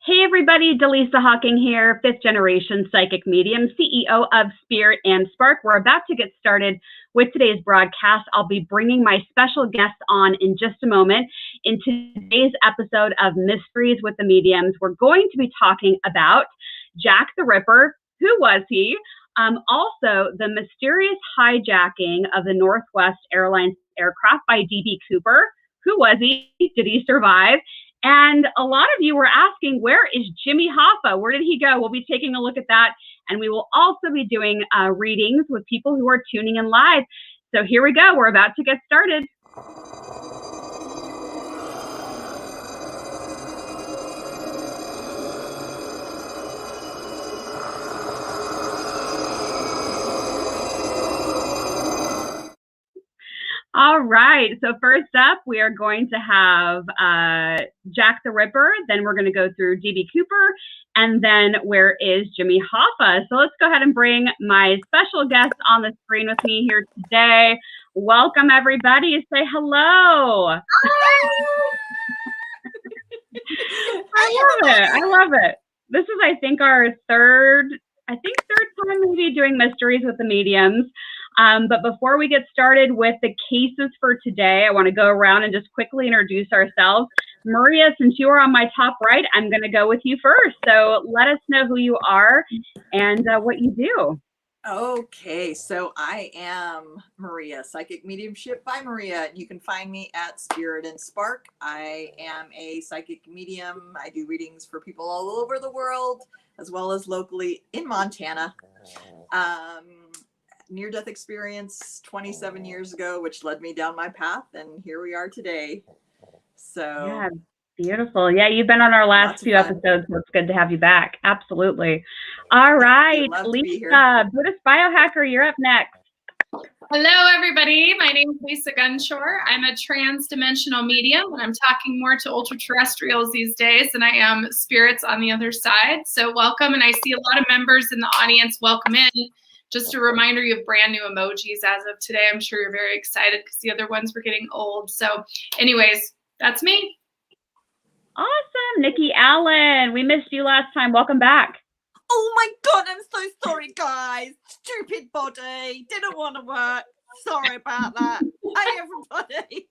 Hey everybody, Dallisa Hocking here, 5th generation psychic medium, CEO of Spirit and Spark. We're about to get started with today's broadcast. I'll be bringing my special guest on in just a moment. In today's episode of Mysteries with the Mediums, we're going to be talking about Jack the Ripper. Who was he? Also, the mysterious hijacking of the Northwest Airlines aircraft by D.B. Cooper. Who was he? Did he survive? And a lot of you were asking, where is Jimmy Hoffa? Where did he go? We'll be taking a look at that. And we will also be doing readings with people who are tuning in live. So here we go. We're about to get started. All right, so first up, we are going to have Jack the Ripper, then we're going to go through D.B. Cooper, and then where is Jimmy Hoffa? So let's go ahead and bring my special guest on the screen with me here today. Welcome, everybody. Say hello. I love it. This is, I think, our third time maybe doing Mysteries with the Mediums. But before we get started with the cases for today, I want to go around and just quickly introduce ourselves. Maria, since you are on my top right, I'm going to go with you first. So let us know who you are and what you do. Okay, so I am Maria, Psychic Mediumship by Maria. You can find me at Spirit and Spark. I am a psychic medium. I do readings for people all over the world, as well as locally in Montana. Near-death experience 27 years ago, which led me down my path, and here we are today. So yeah, beautiful. Yeah, you've been on our last few episodes, so it's good to have you back. Absolutely. All right, Lisa, Buddhist Biohacker, you're up next. Hello, everybody. My name is Lisa Gunshore. I'm a trans-dimensional medium, and I'm talking more to ultra-terrestrials these days than I am spirits on the other side. So welcome, and I see a lot of members in the audience. Welcome in. Just a reminder, you have brand new emojis as of today. I'm sure you're very excited because the other ones were getting old. So anyways, that's me. Awesome. Nikki Allen, we missed you last time. Welcome back. Oh my God, I'm so sorry, guys. Stupid body. Didn't want to work. Sorry about that. Hey, everybody.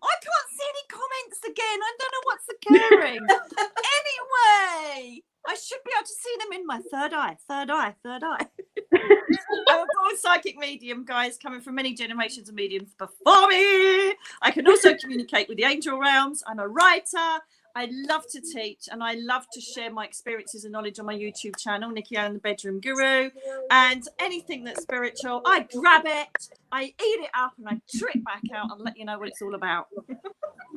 I can't see any comments again. I don't know what's occurring. Anyway, I should be able to see them in my third eye. I'm a born psychic medium, guys, coming from many generations of mediums before me. I can also communicate with the angel realms. I'm a writer. I love to teach, and I love to share my experiences and knowledge on my YouTube channel, Nicky and the Bedroom Guru. And anything that's spiritual, I grab it, I eat it up, and I trick back out and let you know what it's all about.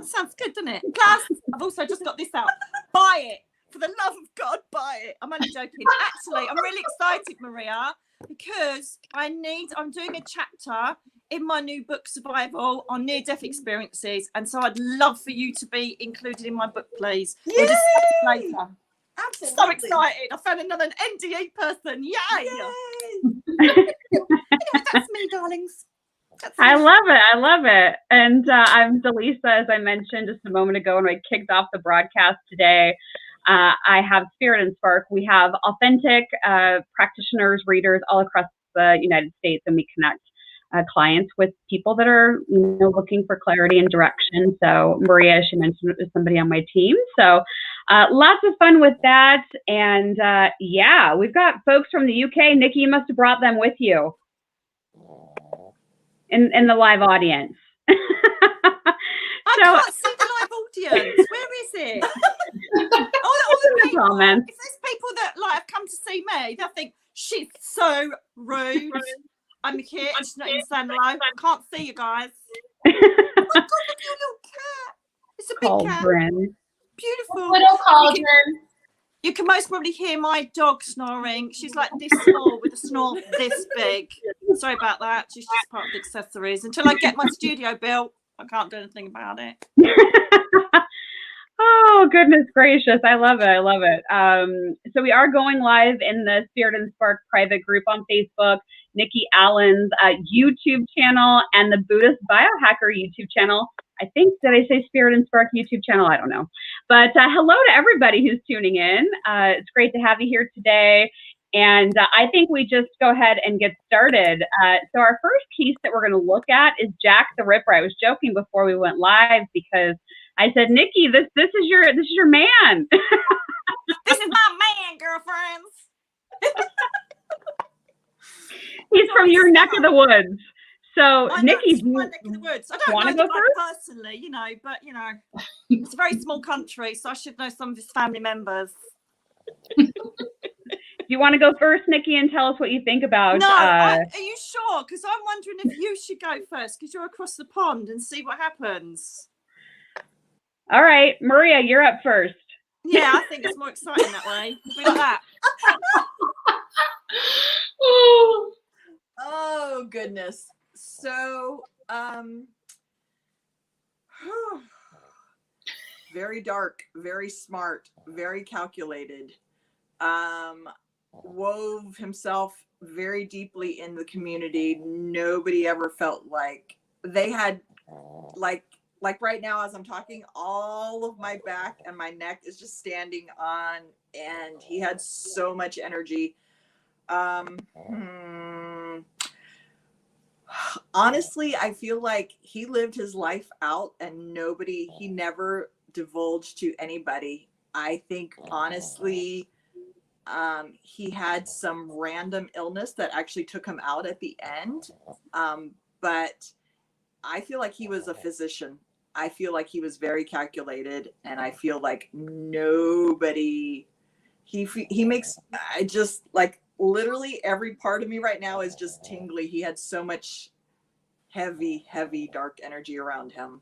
Sounds good, doesn't it? Plus, I've also just got this out. Buy it. For the love of God, buy it. I'm only joking. Actually, I'm really excited, Maria, because I'm doing a chapter in my new book, Survival, on near-death experiences. And so I'd love for you to be included in my book, please. Yay! We'll discuss it later. Absolutely. So excited. I found another NDE person. Yay! Yay! Anyway, that's me, darlings. I love it. And I'm Dallisa, as I mentioned just a moment ago when I kicked off the broadcast today. I have Spirit and Spark. We have authentic practitioners, readers all across the United States, and we connect clients with people that are looking for clarity and direction. So Maria, she mentioned, is somebody on my team. So lots of fun with that. And yeah, we've got folks from the UK. Nikki, you must have brought them with you in the live audience. I can't see the live audience. Where is it? all the people, comments. If there's people that have come to see me, they'll think she's so rude. I'm here and she's not even saying hello. I can't see you guys. Oh my God, look at your little cat. It's a big Cauldron. cat. Beautiful. Little cauldron. You can most probably hear my dog snoring. She's like this small with a snore this big. Sorry about that. She's just part of the accessories. Until I get my studio built, I can't do anything about it. Oh, goodness gracious. I love it. So we are going live in the Spirit and Spark private group on Facebook. Nikki Allen's YouTube channel and the Buddhist Biohacker YouTube channel. I think, did I say Spirit and Spark YouTube channel? I don't know. But hello to everybody who's tuning in. It's great to have you here today. And I think we just go ahead and get started. So our first piece that we're going to look at is Jack the Ripper. I was joking before we went live because I said, Nikki, this is your man. This is my man, girlfriends. He's from your neck of the woods. So Nikki, my neck of the woods. I don't want to know go first? Personally, you know, but you know, it's a very small country, so I should know some of his family members. Do you want to go first, Nikki, and tell us what you think about? No, are you sure? Because I'm wondering if you should go first, because you're across the pond, and see what happens. All right, Maria, you're up first. Yeah, I think it's more exciting that way. We got that. Oh goodness. So very dark, very smart, very calculated. Wove himself very deeply in the community. Nobody ever felt like they had like right now as I'm talking, all of my back and my neck is just standing on, and he had so much energy. Honestly, I feel like he lived his life out and he never divulged to anybody. I think honestly, he had some random illness that actually took him out at the end. But I feel like he was a physician. I feel like he was very calculated, and I feel like nobody, he makes, I just like literally every part of me right now is just tingly. He had so much heavy, dark energy around him.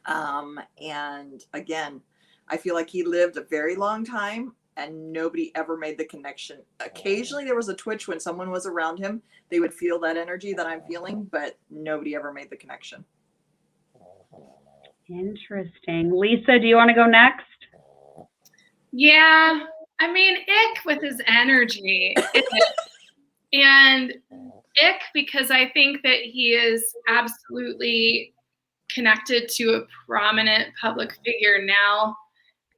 And again, I feel like he lived a very long time and nobody ever made the connection. Occasionally there was a twitch when someone was around him. They would feel that energy that I'm feeling, but nobody ever made the connection. Interesting. Lisa, do you want to go next? Yeah, I mean, ick with his energy. And ick because I think that he is absolutely connected to a prominent public figure now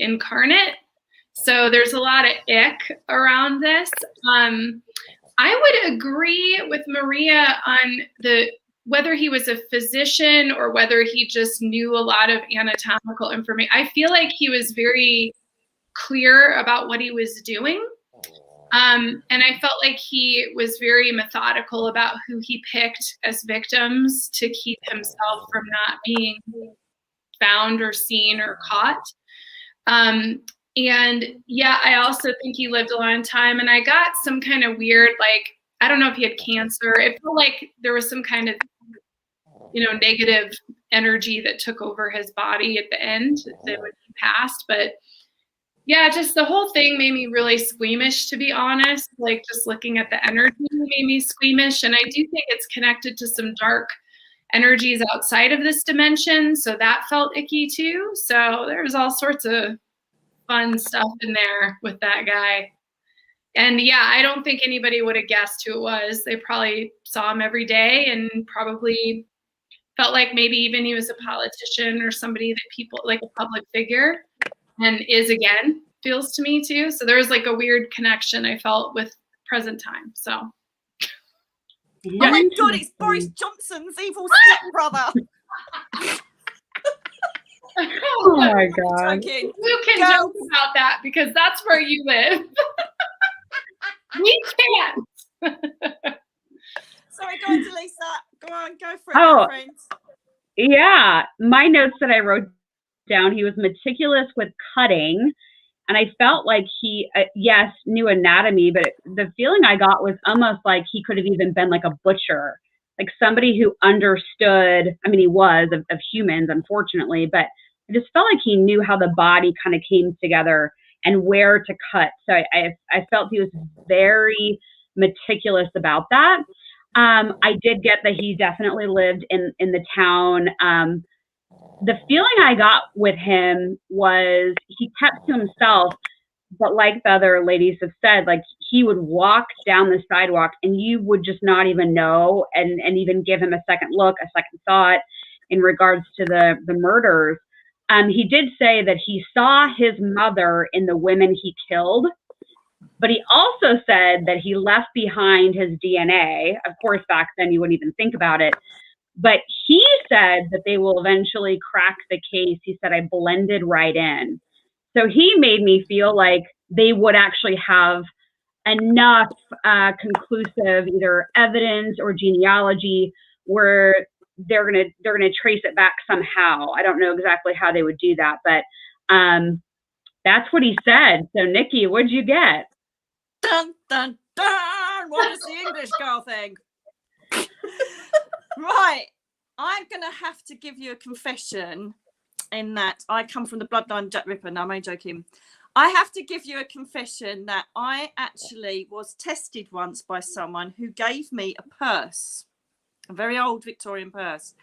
incarnate. So there's a lot of ick around this. I would agree with Maria on whether he was a physician or whether he just knew a lot of anatomical information. I feel like he was very clear about what he was doing. And I felt like he was very methodical about who he picked as victims to keep himself from not being found or seen or caught. And yeah, I also think he lived a long time, and I got some kind of weird, like, I don't know if he had cancer. It felt like there was some kind of, negative energy that took over his body at the end when he passed. But yeah, just the whole thing made me really squeamish, to be honest. Like, just looking at the energy made me squeamish. And I do think it's connected to some dark energies outside of this dimension. So that felt icky too. So there's all sorts of fun stuff in there with that guy. And yeah, I don't think anybody would have guessed who it was. They probably saw him every day and probably felt like maybe even he was a politician or somebody that people, like a public figure, and is again, feels to me too. So there was like a weird connection I felt with present time. So. Oh my God, it's Boris Johnson's evil stepbrother. Oh my God. You can joke about that because that's where you live. We can't. Sorry, go on, Dallisa. Go on, go for it, friends. Yeah. My notes that I wrote down, he was meticulous with cutting. And I felt like he, yes, knew anatomy, but the feeling I got was almost like he could have even been like a butcher, like somebody who understood. I mean, he was of humans, unfortunately, but I just felt like he knew how the body kind of came together and where to cut. So I felt he was very meticulous about that. I did get that he definitely lived in the town. The feeling I got with him was he kept to himself, but like the other ladies have said, like he would walk down the sidewalk and you would just not even know, and even give him a second look, a second thought in regards to the murders. He did say that he saw his mother in the women he killed, but he also said that he left behind his DNA. Of course, back then you wouldn't even think about it. But he said that they will eventually crack the case. He said, I blended right in. So he made me feel like they would actually have enough conclusive either evidence or genealogy where they're gonna trace it back somehow. I don't know exactly how they would do that, but that's what he said. So Nikki, what'd you get? Dun dun dun! What does the English girl think? Right, I'm gonna have to give you a confession in that I come from the bloodline Jack Ripper. No, I'm only joking. I have to give you a confession that I actually was tested once by someone who gave me a purse, a very old Victorian purse.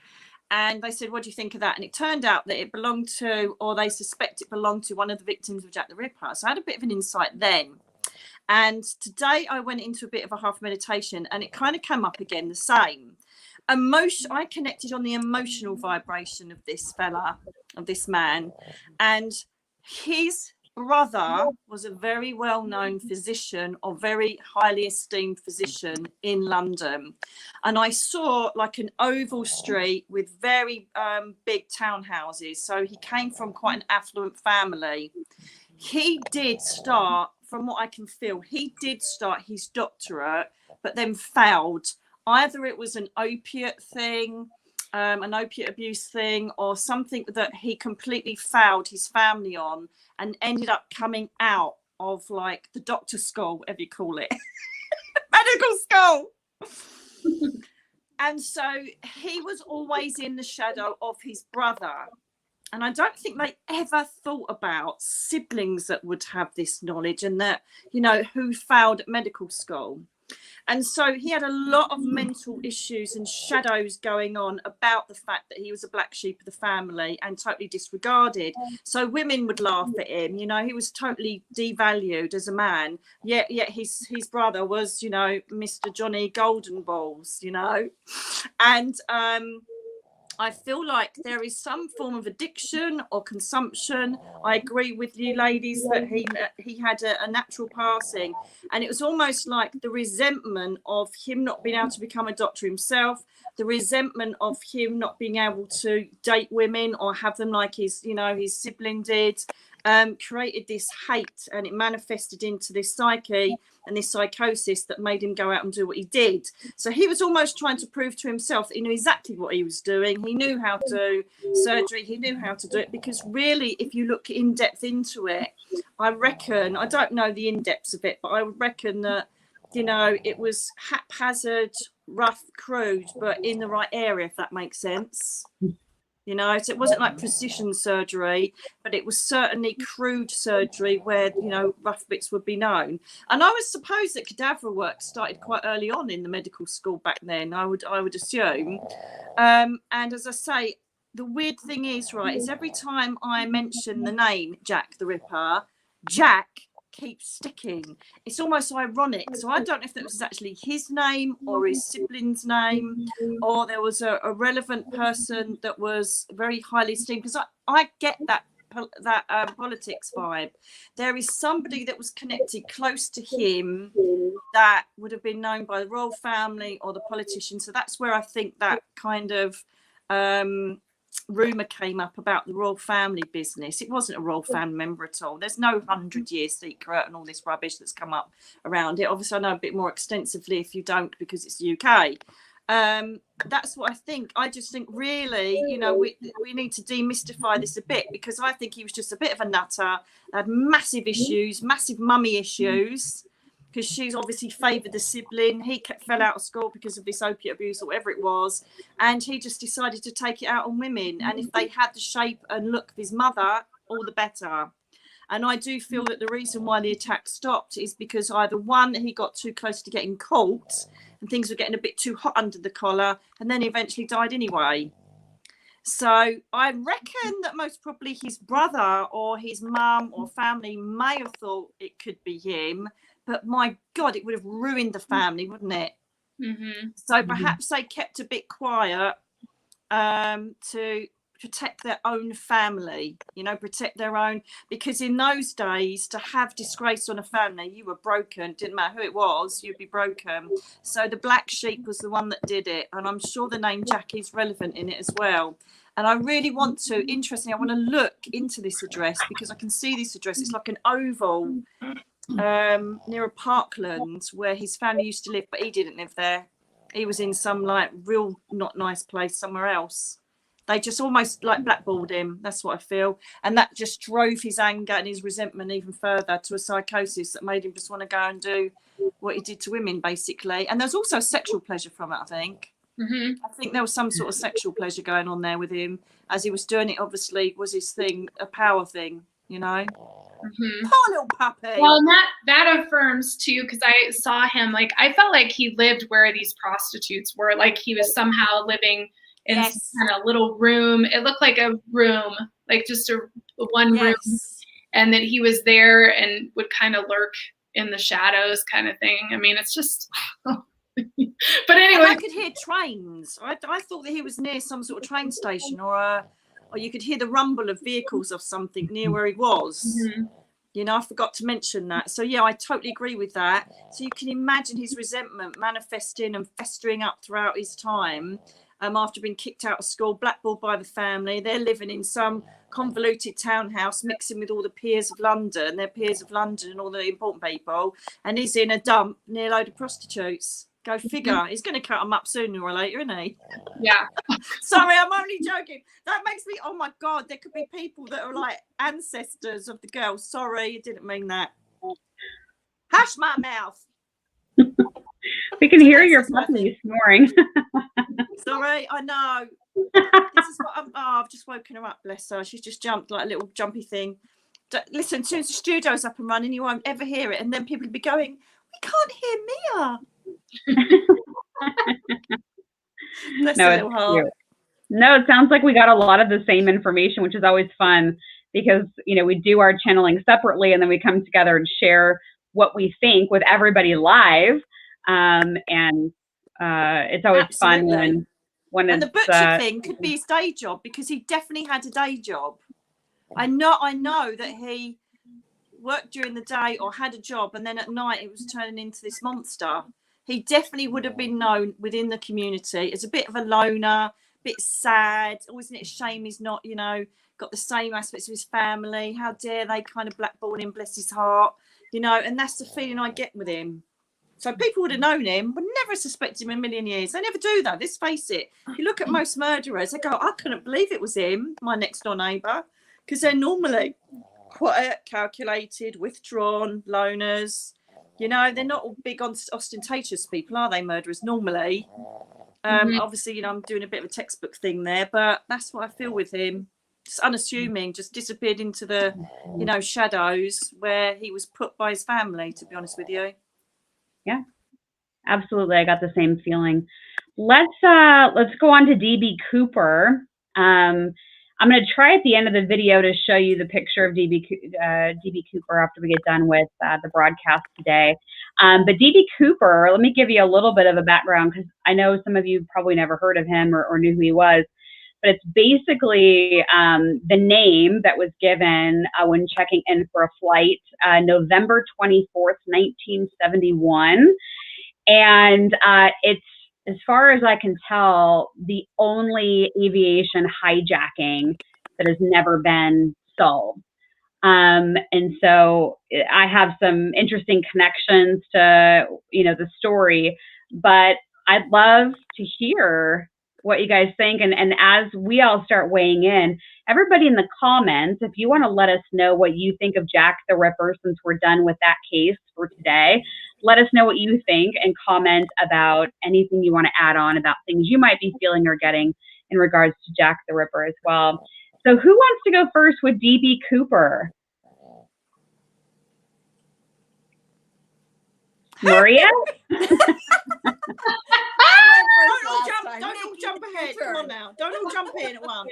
And they said, what do you think of that? And it turned out that it belonged to, or they suspect it belonged to, one of the victims of Jack the Ripper. So I had a bit of an insight then. And today I went into a bit of a half meditation and it kind of came up again the same. I connected on the emotional vibration of this fella, of this man, and his brother was a very well-known physician, or very highly esteemed physician in London. And I saw like an oval street with very big townhouses. So he came from quite an affluent family. He did start, from what I can feel, he did start his doctorate, but then failed. Either it was an opiate thing, an opiate abuse thing, or something that he completely failed his family on and ended up coming out of like the doctor school, whatever you call it, medical school. And so he was always in the shadow of his brother. And I don't think they ever thought about siblings that would have this knowledge and that, you know, who failed at medical school. And so he had a lot of mental issues and shadows going on about the fact that he was a black sheep of the family and totally disregarded. So women would laugh at him, you know, he was totally devalued as a man. Yet his brother was, you know, Mr. Johnny Golden Balls, you know. And I feel like there is some form of addiction or consumption. I agree with you ladies that he had a natural passing, and it was almost like the resentment of him not being able to become a doctor himself, the resentment of him not being able to date women or have them like his, you know, his sibling did, created this hate, and it manifested into this psyche and this psychosis that made him go out and do what he did. So he was almost trying to prove to himself that he knew exactly what he was doing. He knew how to do surgery. He knew how to do it, because really, if you look in depth into it, I reckon, I don't know the in depths of it, but I would reckon that, you know, it was haphazard, rough, crude, but in the right area, if that makes sense. You know, so it wasn't like precision surgery, but it was certainly crude surgery where, you know, rough bits would be known. And I would suppose that cadaver work started quite early on in the medical school back then, I would assume. And as I say, the weird thing is, right, is every time I mention the name Jack the Ripper, Jack keeps sticking. It's almost ironic. So I don't know if that was actually his name or his sibling's name, or there was a relevant person that was very highly esteemed, because I get that politics vibe. There is somebody that was connected close to him that would have been known by the royal family or the politicians. So that's where I think that kind of rumor came up about the royal family business. It wasn't a royal family member at all. There's no 100-year secret and all this rubbish that's come up around it. Obviously I know a bit more extensively if you don't, because it's the UK. That's what I think. I just think really, you know, we need to demystify this a bit, because I think he was just a bit of a nutter, had massive issues, massive mummy issues, because she's obviously favoured the sibling. He fell out of school because of this opiate abuse or whatever it was, and he just decided to take it out on women. And if they had the shape and look of his mother, all the better. And I do feel that the reason why the attack stopped is because either one, he got too close to getting caught and things were getting a bit too hot under the collar, and then he eventually died anyway. So I reckon that most probably his brother or his mum or family may have thought it could be him, but my God, it would have ruined the family, wouldn't it? Mm-hmm. So perhaps they kept a bit quiet to protect their own family, you know, protect their own, because in those days to have disgrace on a family, you were broken. Didn't matter who it was, you'd be broken. So the black sheep was the one that did it, and I'm sure the name Jack is relevant in it as well. And I really want to, interesting, I want to look into this address because I can see this address. It's like an oval near a parkland where his family used to live, but he didn't live there. He was in some like real not nice place somewhere else. They just almost like blackballed him. That's what I feel. And that just drove his anger and his resentment even further to a psychosis that made him just want to go and do what he did to women, basically. And there's also sexual pleasure from it, I think. Mm-hmm. I think there was some sort of sexual pleasure going on there with him as he was doing it. Obviously, was his thing, a power thing, you know? Mm-hmm. Poor little puppy. Well, and that affirms too, because I saw him, like, I felt like he lived where these prostitutes were, like he was somehow living in some kind of little room. It looked like a room, like just a one room, and that he was there and would kind of lurk in the shadows kind of thing. I mean, it's just, but anyway. And I could hear trains. I thought that he was near some sort of train station or you could hear the rumble of vehicles or something near where he was. Mm-hmm. You know, I forgot to mention that. So, yeah, I totally agree with that. So you can imagine his resentment manifesting and festering up throughout his time after being kicked out of school, blackballed by the family. They're living in some convoluted townhouse, mixing with all the peers of London, their peers of London and all the important people. And he's in a dump near a load of prostitutes. Go figure. He's going to cut them up sooner or later, isn't he? Yeah. Sorry, I'm only joking. That makes me, oh my God, there could be people that are like ancestors of the girl. Sorry, I didn't mean that. Hush my mouth. We can hear your puppy snoring. Sorry, I know. This is what I've just woken her up, bless her. She's just jumped like a little jumpy thing. Listen, as soon as the studio's up and running, you won't ever hear it. And then people will be going, we can't hear Mia. Bless her little heart. No, it sounds like we got a lot of the same information, which is always fun because, you know, we do our channeling separately and then we come together and share what we think with everybody live. It's always fun when and it's, the butcher thing could be his day job because he definitely had a day job. I know that he worked during the day or had a job and then at night it was turning into this monster. He definitely would have been known within the community as a bit of a loner, a bit sad. Oh, isn't it a shame he's not, you know, got the same aspects of his family? How dare they kind of blackball him, bless his heart, you know? And that's the feeling I get with him. So people would have known him, would never suspect him in a million years. They never do that. Let's face it. If you look at most murderers, they go, I couldn't believe it was him, my next door neighbour, because they're normally quiet, calculated, withdrawn, loners. You know, they're not all big on ostentatious people, are they, murderers, normally? Obviously, you know, I'm doing a bit of a textbook thing there, but that's what I feel with him. Just unassuming, just disappeared into the, you know, shadows where he was put by his family, to be honest with you. Yeah, absolutely. I got the same feeling. Let's go on to DB Cooper. I'm going to try at the end of the video to show you the picture of DB Cooper after we get done with the broadcast today. But DB Cooper, let me give you a little bit of a background because I know some of you probably never heard of him or knew who he was. But it's basically the name that was given when checking in for a flight, November 24th, 1971. And it's, as far as I can tell, the only aviation hijacking that has never been solved. And so I have some interesting connections to, you know, the story, but I'd love to hear what you guys think. And as we all start weighing in, everybody in the comments, if you want to let us know what you think of Jack the Ripper, since we're done with that case for today, let us know what you think and comment about anything you want to add on about things you might be feeling or getting in regards to Jack the Ripper as well. So who wants to go first with DB Cooper? Maria? Don't all jump ahead. Come on now. Don't all jump in at once.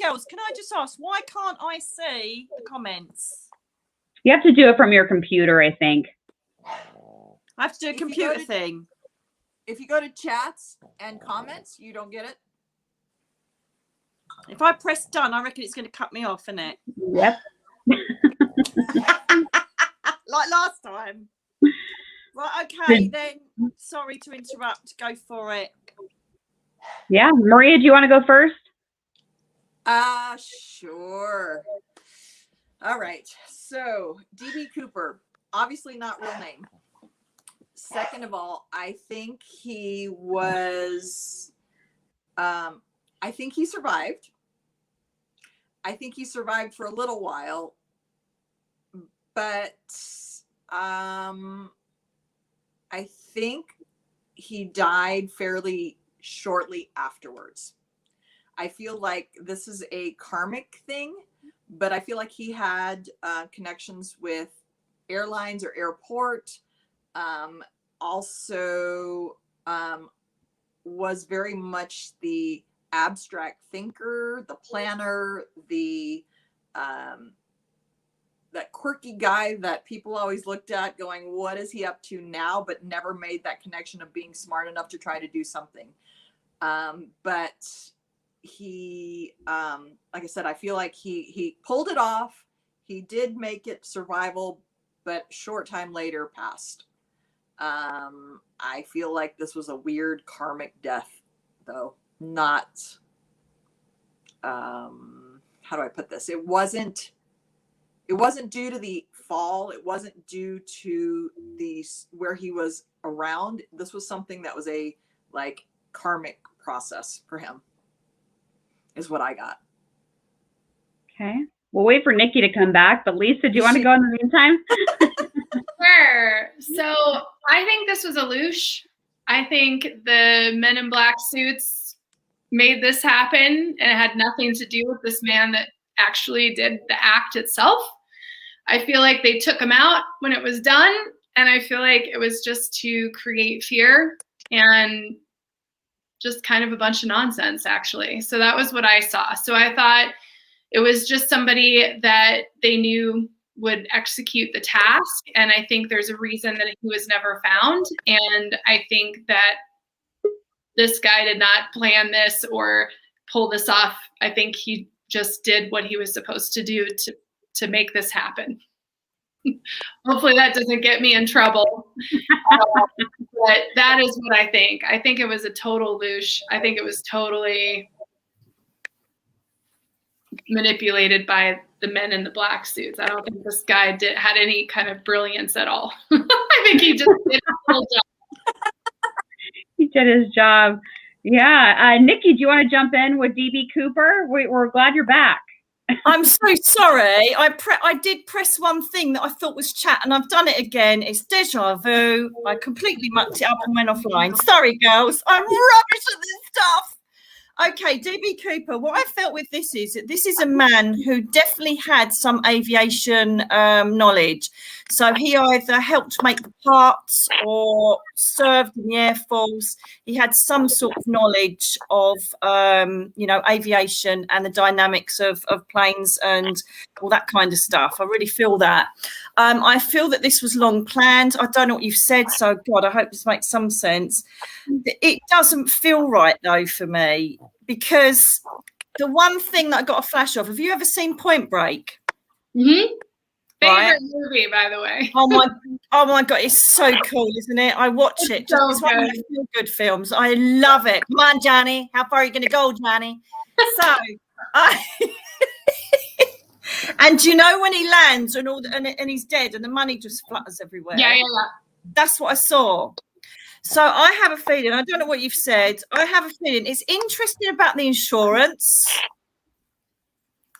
Girls, can I just ask, why can't I see the comments? You have to do it from your computer, I think. I have to do a computer thing. If you go to chats and comments, you don't get it. If I press done, I reckon it's going to cut me off, isn't it? Yep. Like last time. Right, okay, then. Sorry to interrupt. Go for it. Yeah. Maria, do you want to go first? Sure. All right. So, D.B. Cooper, obviously not real name. Second of all, I think he was, I think he survived. I think he survived for a little while, but I think he died fairly shortly afterwards. I feel like this is a karmic thing, but I feel like he had connections with airlines or airport. Also was very much the abstract thinker, the planner, the that quirky guy that people always looked at going, what is he up to now? But never made that connection of being smart enough to try to do something. But he, like I said, I feel like he pulled it off. He did make it survival, but short time later passed. I feel like this was a weird karmic death, though. Not, how do I put this? It wasn't due to the fall. It wasn't due to where he was around. This was something that was a like karmic process for him, is what I got. Okay. We'll wait for Nikki to come back, but Lisa, do you want to go in the meantime? Sure. So I think this was a loosh. I think the men in black suits made this happen, and it had nothing to do with this man that actually did the act itself. I feel like they took him out when it was done, and I feel like it was just to create fear and just kind of a bunch of nonsense, actually. So that was what I saw. So I thought it was just somebody that they knew would execute the task. And I think there's a reason that he was never found. And I think that this guy did not plan this or pull this off. I think he just did what he was supposed to do to make this happen. Hopefully that doesn't get me in trouble. But that is what I think. I think it was a total loosh. I think it was totally manipulated by the men in the black suits. I don't think this guy had any kind of brilliance at all. I think he just did his whole job. He did his job. Yeah. Nikki, do you want to jump in with D.B. Cooper? We're glad you're back. I'm so sorry. I did press one thing that I thought was chat, and I've done it again. It's deja vu. I completely mucked it up and went offline. Sorry, girls. I'm rubbish at this stuff. Okay, D.B. Cooper, what I felt with this is that this is a man who definitely had some aviation knowledge. So he either helped make the parts or served in the Air Force. He had some sort of knowledge of, aviation and the dynamics of planes and all that kind of stuff. I really feel that. I feel that this was long planned. I don't know what you've said, so God, I hope this makes some sense. It doesn't feel right, though, for me, because the one thing that I got a flash of, have you ever seen Point Break? Mm-hmm. Right. Favorite movie, by the way. Oh my God, it's so cool, isn't it? I watch it. So it's one of my feel-good films. I love it. Come on, Johnny. How far are you going to go, Johnny? So, and you know when he lands and he's dead and the money just flutters everywhere? Yeah. That's what I saw. So I have a feeling, I don't know what you've said, I have a feeling it's interesting about the insurance.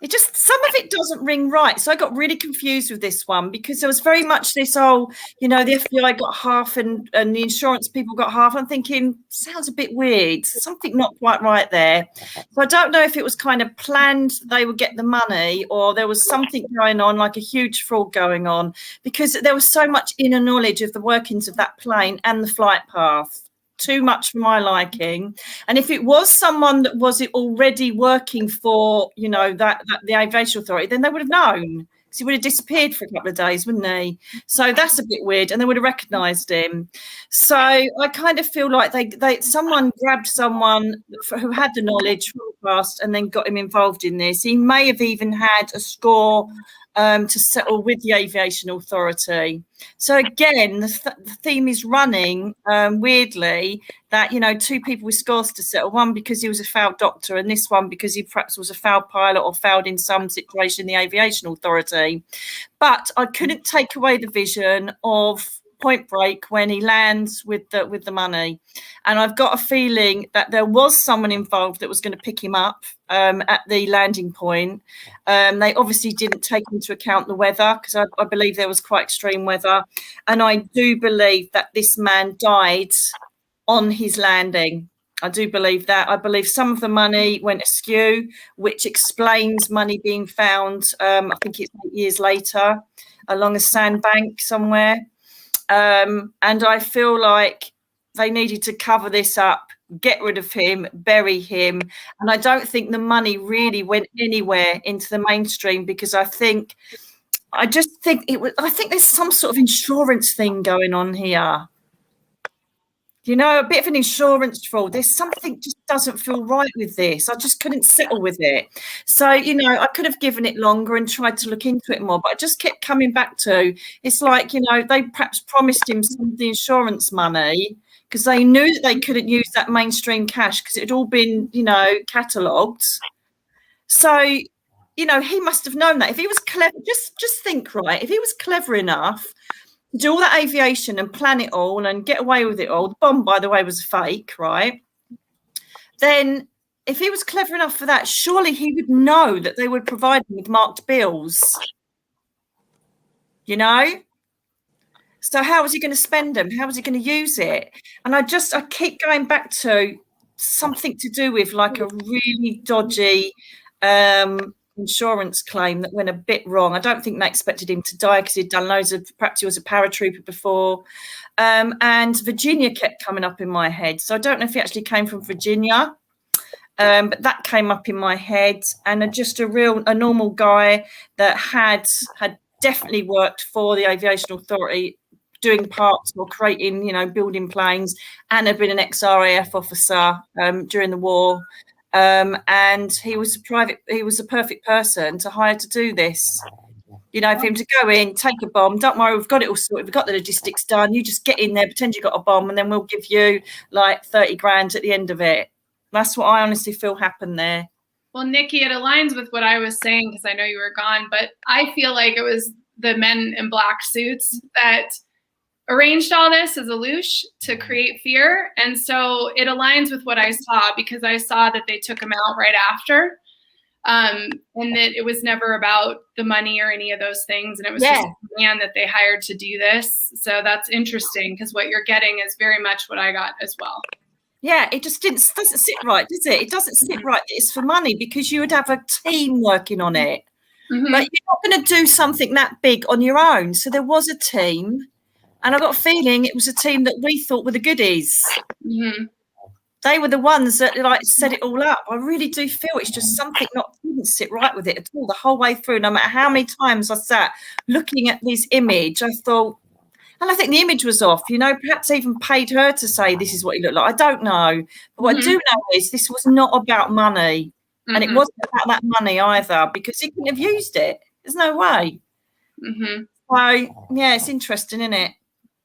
some of it doesn't ring right. So I got really confused with this one because there was very much this, the FBI got half and the insurance people got half. I'm thinking, sounds a bit weird. Something not quite right there. So I don't know if it was kind of planned they would get the money, or there was something going on, like a huge fraud going on, because there was so much inner knowledge of the workings of that plane and the flight path. Too much for my liking. And if it was someone that was already working for, that the aviation authority, then they would have known, because he would have disappeared for a couple of days, wouldn't he? So that's a bit weird, and they would have recognised him. So I kind of feel like someone grabbed someone who had the knowledge from the past and then got him involved in this. He may have even had a score to settle with the aviation authority. So again, the theme is running weirdly that, two people with scores to settle, one because he was a failed doctor and this one because he perhaps was a failed pilot or failed in some situation in the aviation authority. But I couldn't take away the vision of Point Break when he lands with the money, and I've got a feeling that there was someone involved that was going to pick him up at the landing point. They obviously didn't take into account the weather, because I believe there was quite extreme weather, and I do believe that this man died on his landing. I do believe that. I believe some of the money went askew, which explains money being found, I think it's 8 years later, along a sandbank somewhere. And I feel like they needed to cover this up, get rid of him, bury him. And I don't think the money really went anywhere into the mainstream, because I think there's some sort of insurance thing going on here. A bit of an insurance fraud. There's something just doesn't feel right with this. I just couldn't settle with it. So, I could have given it longer and tried to look into it more, but I just kept coming back to, it's like, they perhaps promised him some of the insurance money because they knew that they couldn't use that mainstream cash because it had all been, catalogued. So, he must have known that. If he was clever, just think, right, if he was clever enough do all that aviation and plan it all and get away with it all. The bomb, by the way, was fake, right? Then if he was clever enough for that, surely he would know that they would provide him with marked bills. So how was he going to spend them? How was he going to use it? And I keep going back to something to do with like a really dodgy insurance claim that went a bit wrong. I don't think they expected him to die because he'd done perhaps he was a paratrooper before. And Virginia kept coming up in my head. So I don't know if he actually came from Virginia, but that came up in my head. And just a normal guy that had definitely worked for the aviation authority, doing parts or creating, building planes, and had been an ex-RAF officer during the war. And he was a perfect person to hire to do this. For him to go in, take a bomb, don't worry, we've got it all sorted, we've got the logistics done, you just get in there, pretend you got a bomb, and then we'll give you like 30 grand at the end of it. That's what I honestly feel happened there. Well, Nicky, it aligns with what I was saying because I know you were gone, but I feel like it was the men in black suits that arranged all this as a loosh to create fear. And so it aligns with what I saw, because I saw that they took him out right after. And that it was never about the money or any of those things. And it was just a man that they hired to do this. So that's interesting, because what you're getting is very much what I got as well. Yeah, it just doesn't sit right, does it? It doesn't sit right that it's for money, because you would have a team working on it. Mm-hmm. But you're not going to do something that big on your own. So there was a team. And I got a feeling it was a team that we thought were the goodies. Mm-hmm. They were the ones that set it all up. I really do feel it's just something didn't sit right with it at all the whole way through. No matter how many times I sat looking at this image, I thought, and I think the image was off, perhaps even paid her to say this is what he looked like. I don't know. But what I do know is this was not about money. Mm-hmm. And it wasn't about that money either, because he couldn't have used it. There's no way. Mm-hmm. So, yeah, it's interesting, isn't it?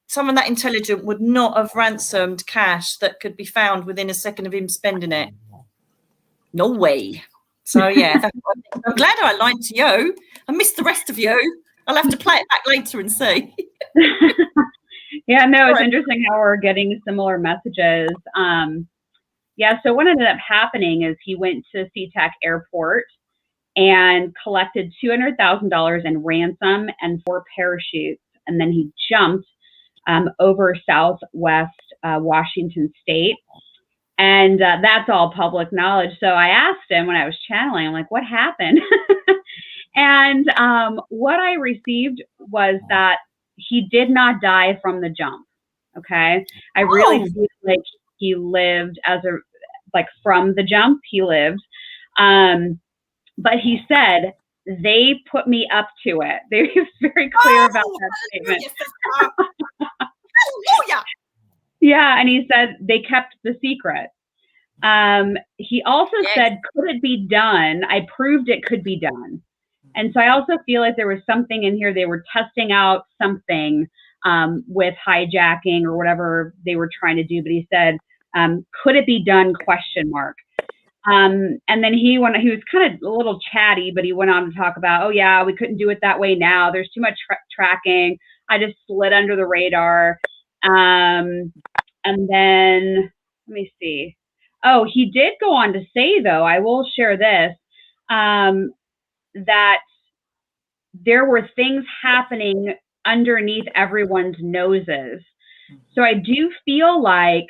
Someone that intelligent would not have ransomed cash that could be found within a second of him spending it. No way. So, yeah, I'm glad I lied to you. I missed the rest of you. I'll have to play it back later and see. Yeah, no, it's interesting how we're getting similar messages. So what ended up happening is he went to SeaTac Airport, and collected $200,000 in ransom and 4 parachutes. And then he jumped over Southwest Washington State. And that's all public knowledge. So I asked him when I was channeling, I'm like, what happened? And what I received was that he did not die from the jump. Okay. I really feel like he lived from the jump, he lived. But he said, they put me up to it. They were very clear about that statement. Hallelujah. Yeah, and he said they kept the secret. He also said, could it be done? I proved it could be done. And so I also feel like there was something in here. They were testing out something with hijacking or whatever they were trying to do. But he said, could it be done? ? And then he was kind of a little chatty, but he went on to talk about, oh yeah, we couldn't do it that way now. There's too much tracking. I just slid under the radar. And then let me see. Oh, he did go on to say, though, I will share this, that there were things happening underneath everyone's noses. So I do feel like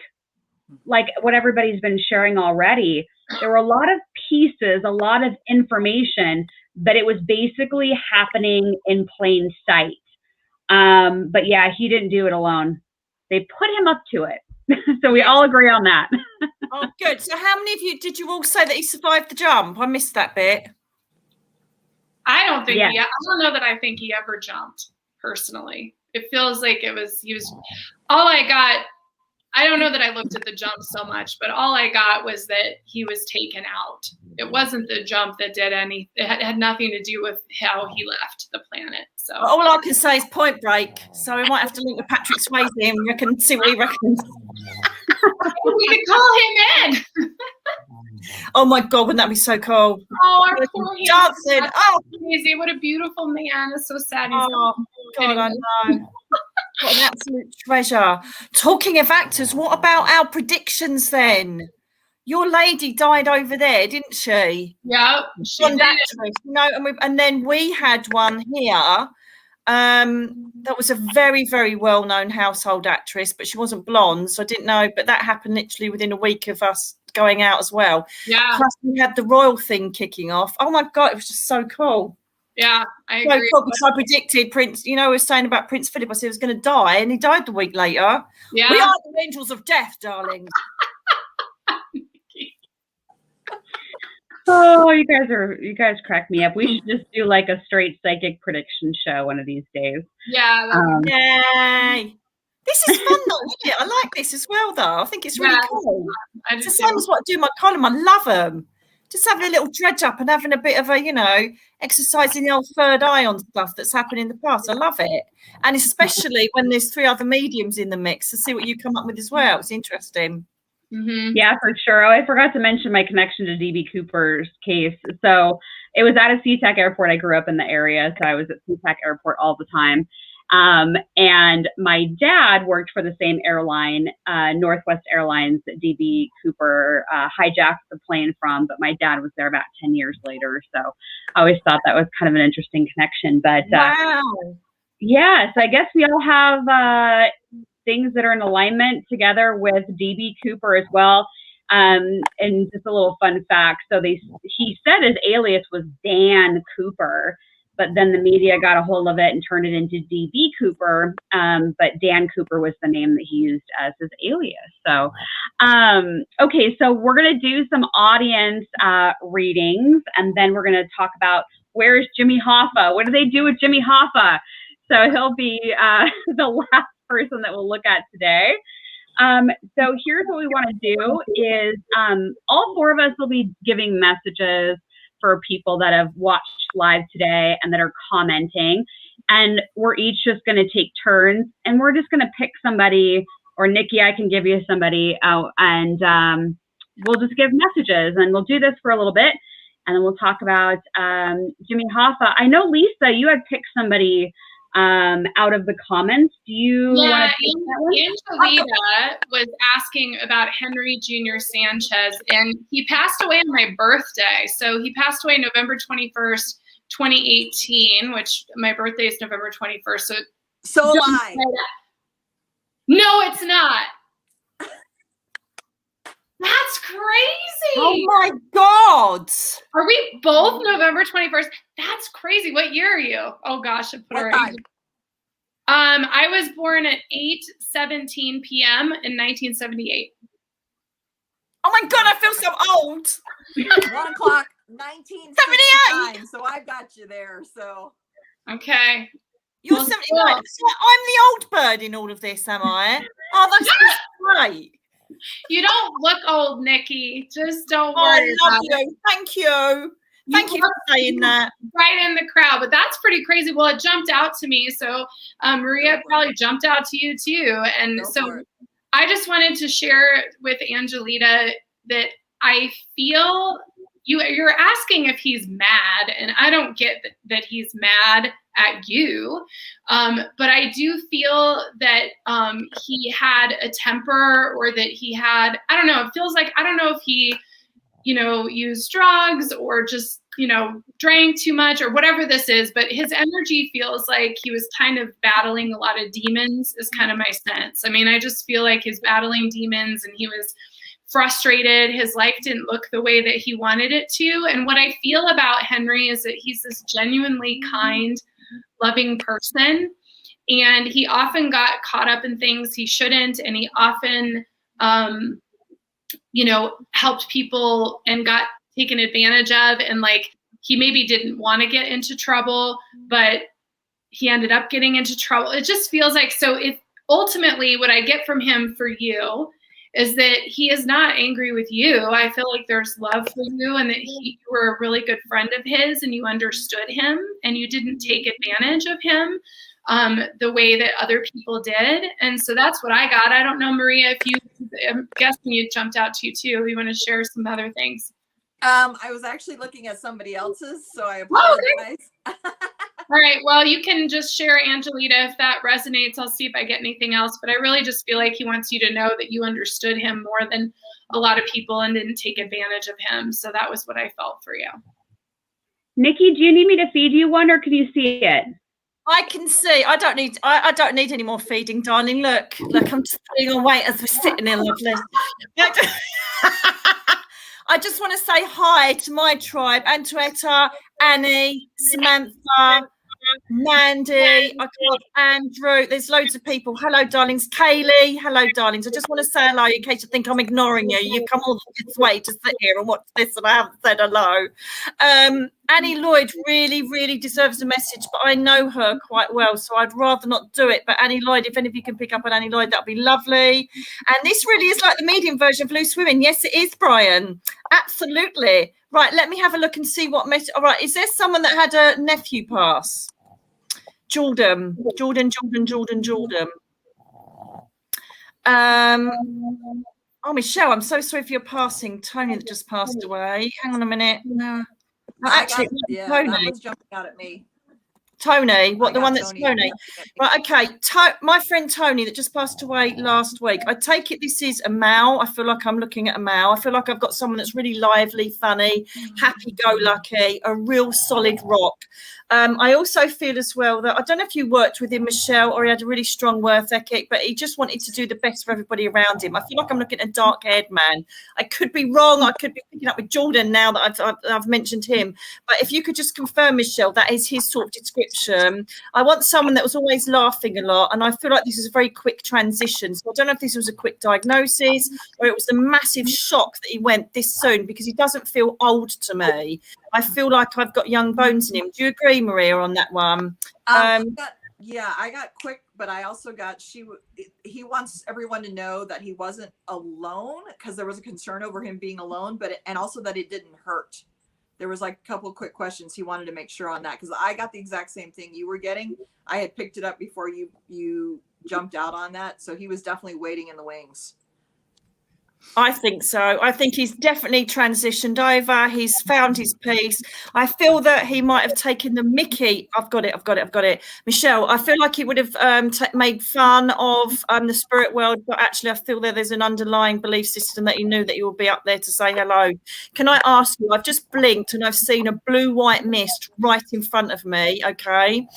what everybody's been sharing already, there were a lot of pieces, a lot of information, but it was basically happening in plain sight. But yeah, he didn't do it alone. They put him up to it. So we all agree on that. Oh, good. So how many of you, did you all say that he survived the jump? I missed that bit. I don't think I don't know that I think he ever jumped personally. It feels like he was, all I got, I don't know that I looked at the jump so much, but all I got was that he was taken out. It wasn't the jump that did anything. It had nothing to do with how he left the planet. So all I can say is Point Break. So we might have to link with Patrick Swayze and see what he reckons. We could call him in. Oh my God, wouldn't that be so cool? Oh, our poor dancing. Oh, crazy! What a beautiful man. It's so sad. Oh God, I know. What an absolute treasure. Talking of actors, what about our predictions then? Your lady died over there, didn't she? Yeah, she did. Actress, and then we had one here. That was a very, very well-known household actress, but she wasn't blonde, so I didn't know. But that happened literally within a week of us going out as well. Yeah. Plus, we had the royal thing kicking off. Oh my God, it was just so cool. Yeah, I agree. So cool, because I predicted Prince. We were saying about Prince Philip. I said he was going to die, and he died the week later. Yeah, we are the angels of death, darling. Oh, you guys crack me up. We should just do like a straight psychic prediction show one of these days. Yeah. Yay. This is fun though, isn't it? I like this as well though. I think it's really cool. It's the same as what I do in my column. I love them. Just having a little dredge up and having a bit of a, exercising the old third eye on stuff that's happened in the past. I love it. And especially when there's 3 other mediums in the mix to see what you come up with as well. It's interesting. Mm-hmm. Yeah, for sure. Oh, I forgot to mention my connection to DB Cooper's case. So it was at a SeaTac airport. I grew up in the area, so I was at SeaTac airport all the time. And my dad worked for the same airline, Northwest Airlines, that DB Cooper hijacked the plane from. But my dad was there about 10 years later. So I always thought that was kind of an interesting connection. But wow. Yeah, so I guess we all have things that are in alignment together with DB Cooper as well. And just a little fun fact. So he said his alias was Dan Cooper, but then the media got a hold of it and turned it into DB Cooper. But Dan Cooper was the name that he used as his alias. So, okay, so we're going to do some audience readings, and then we're going to talk about where's Jimmy Hoffa? What do they do with Jimmy Hoffa? So he'll be the last person that we'll look at today. So here's what we want to do is all 4 of us will be giving messages for people that have watched live today and that are commenting. And we're each just going to take turns, and we're just going to pick somebody, or Nikki, I can give you somebody out, and we'll just give messages, and we'll do this for a little bit, and then we'll talk about Jimmy Hoffa. I know, Lisa, you had picked somebody out of the comments. Do you want to take that one? Angelita was asking about Henry Jr. Sanchez, and he passed away on my birthday. So he passed away November 21st, 2018, which my birthday is November 21st. So am I. No, it's not. That's crazy. Oh my God. Are we both November 21st? That's crazy. What year are you? Oh gosh, I put our age. I was born at 8:17 p.m. in 1978. Oh my God, I feel so old. 1 o'clock, 1978. So I've got you there. So okay. You're 79. So I'm the old bird in all of this, am I? Oh, that's great. You don't look old, Nikki. Just don't worry. I love you. Thank you. Thank you for saying that. Right in the crowd, but that's pretty crazy. Well, it jumped out to me, so Maria probably jumped out to you too. And so I just wanted to share with Angelita that I feel you're asking if he's mad, and I don't get that he's mad at you, but I do feel that he had a temper, or that he had, I don't know, it feels like, I don't know if he, used drugs or just, drank too much or whatever this is, but his energy feels like he was kind of battling a lot of demons is kind of my sense. I mean, I just feel like he's battling demons and he was frustrated. His life didn't look the way that he wanted it to. And what I feel about Henry is that he's this genuinely kind, loving person. And he often got caught up in things he shouldn't. And he often, helped people and got taken advantage of. And he maybe didn't want to get into trouble, but he ended up getting into trouble. It just feels like, so if ultimately what I get from him for you is that he is not angry with you. I feel like there's love for you, and that you were a really good friend of his, and you understood him, and you didn't take advantage of him the way that other people did. And so that's what I got. I don't know, Maria, I'm guessing it jumped out to you too. You want to share some other things? I was actually looking at somebody else's, so I apologize. All right. Well, you can just share Angelita if that resonates. I'll see if I get anything else. But I really just feel like he wants you to know that you understood him more than a lot of people and didn't take advantage of him. So that was what I felt for you. Nikki, do you need me to feed you one, or can you see it? I can see. I don't need any more feeding, darling. Look, I'm just putting on weight as we're sitting here, lovely. I just want to say hi to my tribe: Antoetta, Annie, Samantha, Mandy, Andrew. There's loads of people. Hello, darlings. Kaylee. Hello, darlings. I just want to say hello in case you think I'm ignoring you. You've come all this way to sit here and watch this, and I haven't said hello. Annie Lloyd really, really deserves a message, but I know her quite well, so I'd rather not do it. But Annie Lloyd, if any of you can pick up on Annie Lloyd, that'd be lovely. And this really is like the medium version of Loose Women. Yes, it is, Brian. Absolutely. Right, let me have a look and see what message. All right, is there someone that had a nephew pass? Jordan. Oh, Michelle, I'm so sorry for your passing. Tony that just passed away. Hang on a minute. No, actually, Tony. That was jumping out at me. Tony, the one that's Tony? Right, okay. My friend Tony that just passed away last week. I take it this is a male. I feel like I'm looking at a male. I feel like I've got someone that's really lively, funny, happy-go-lucky, a real solid rock. I also feel as well that, I don't know if you worked with him, Michelle, or he had a really strong work ethic, but he just wanted to do the best for everybody around him. I feel like I'm looking at a dark-haired man. I could be wrong. I could be picking up with Jordan now that I've mentioned him. But if you could just confirm, Michelle, that is his sort of description. I want someone that was always laughing a lot, and I feel like this is a very quick transition. So I don't know if this was a quick diagnosis or it was a massive shock that he went this soon, because he doesn't feel old to me. I feel like I've got young bones in him. Do you agree, Maria, on that one? I got quick, but I also got he wants everyone to know that he wasn't alone, because there was a concern over him being alone, and also that it didn't hurt. There was like a couple of quick questions he wanted to make sure on that, because I got the exact same thing you were getting. I had picked it up before you jumped out on that, so he was definitely waiting in the wings. I think so. I think he's definitely transitioned over. He's found his peace. I feel that he might have taken the mickey. I've got it. Michelle, I feel like he would have made fun of the spirit world, but actually I feel that there's an underlying belief system that he knew that he would be up there to say hello. Can I ask you, I've just blinked and I've seen a blue-white mist right in front of me, okay,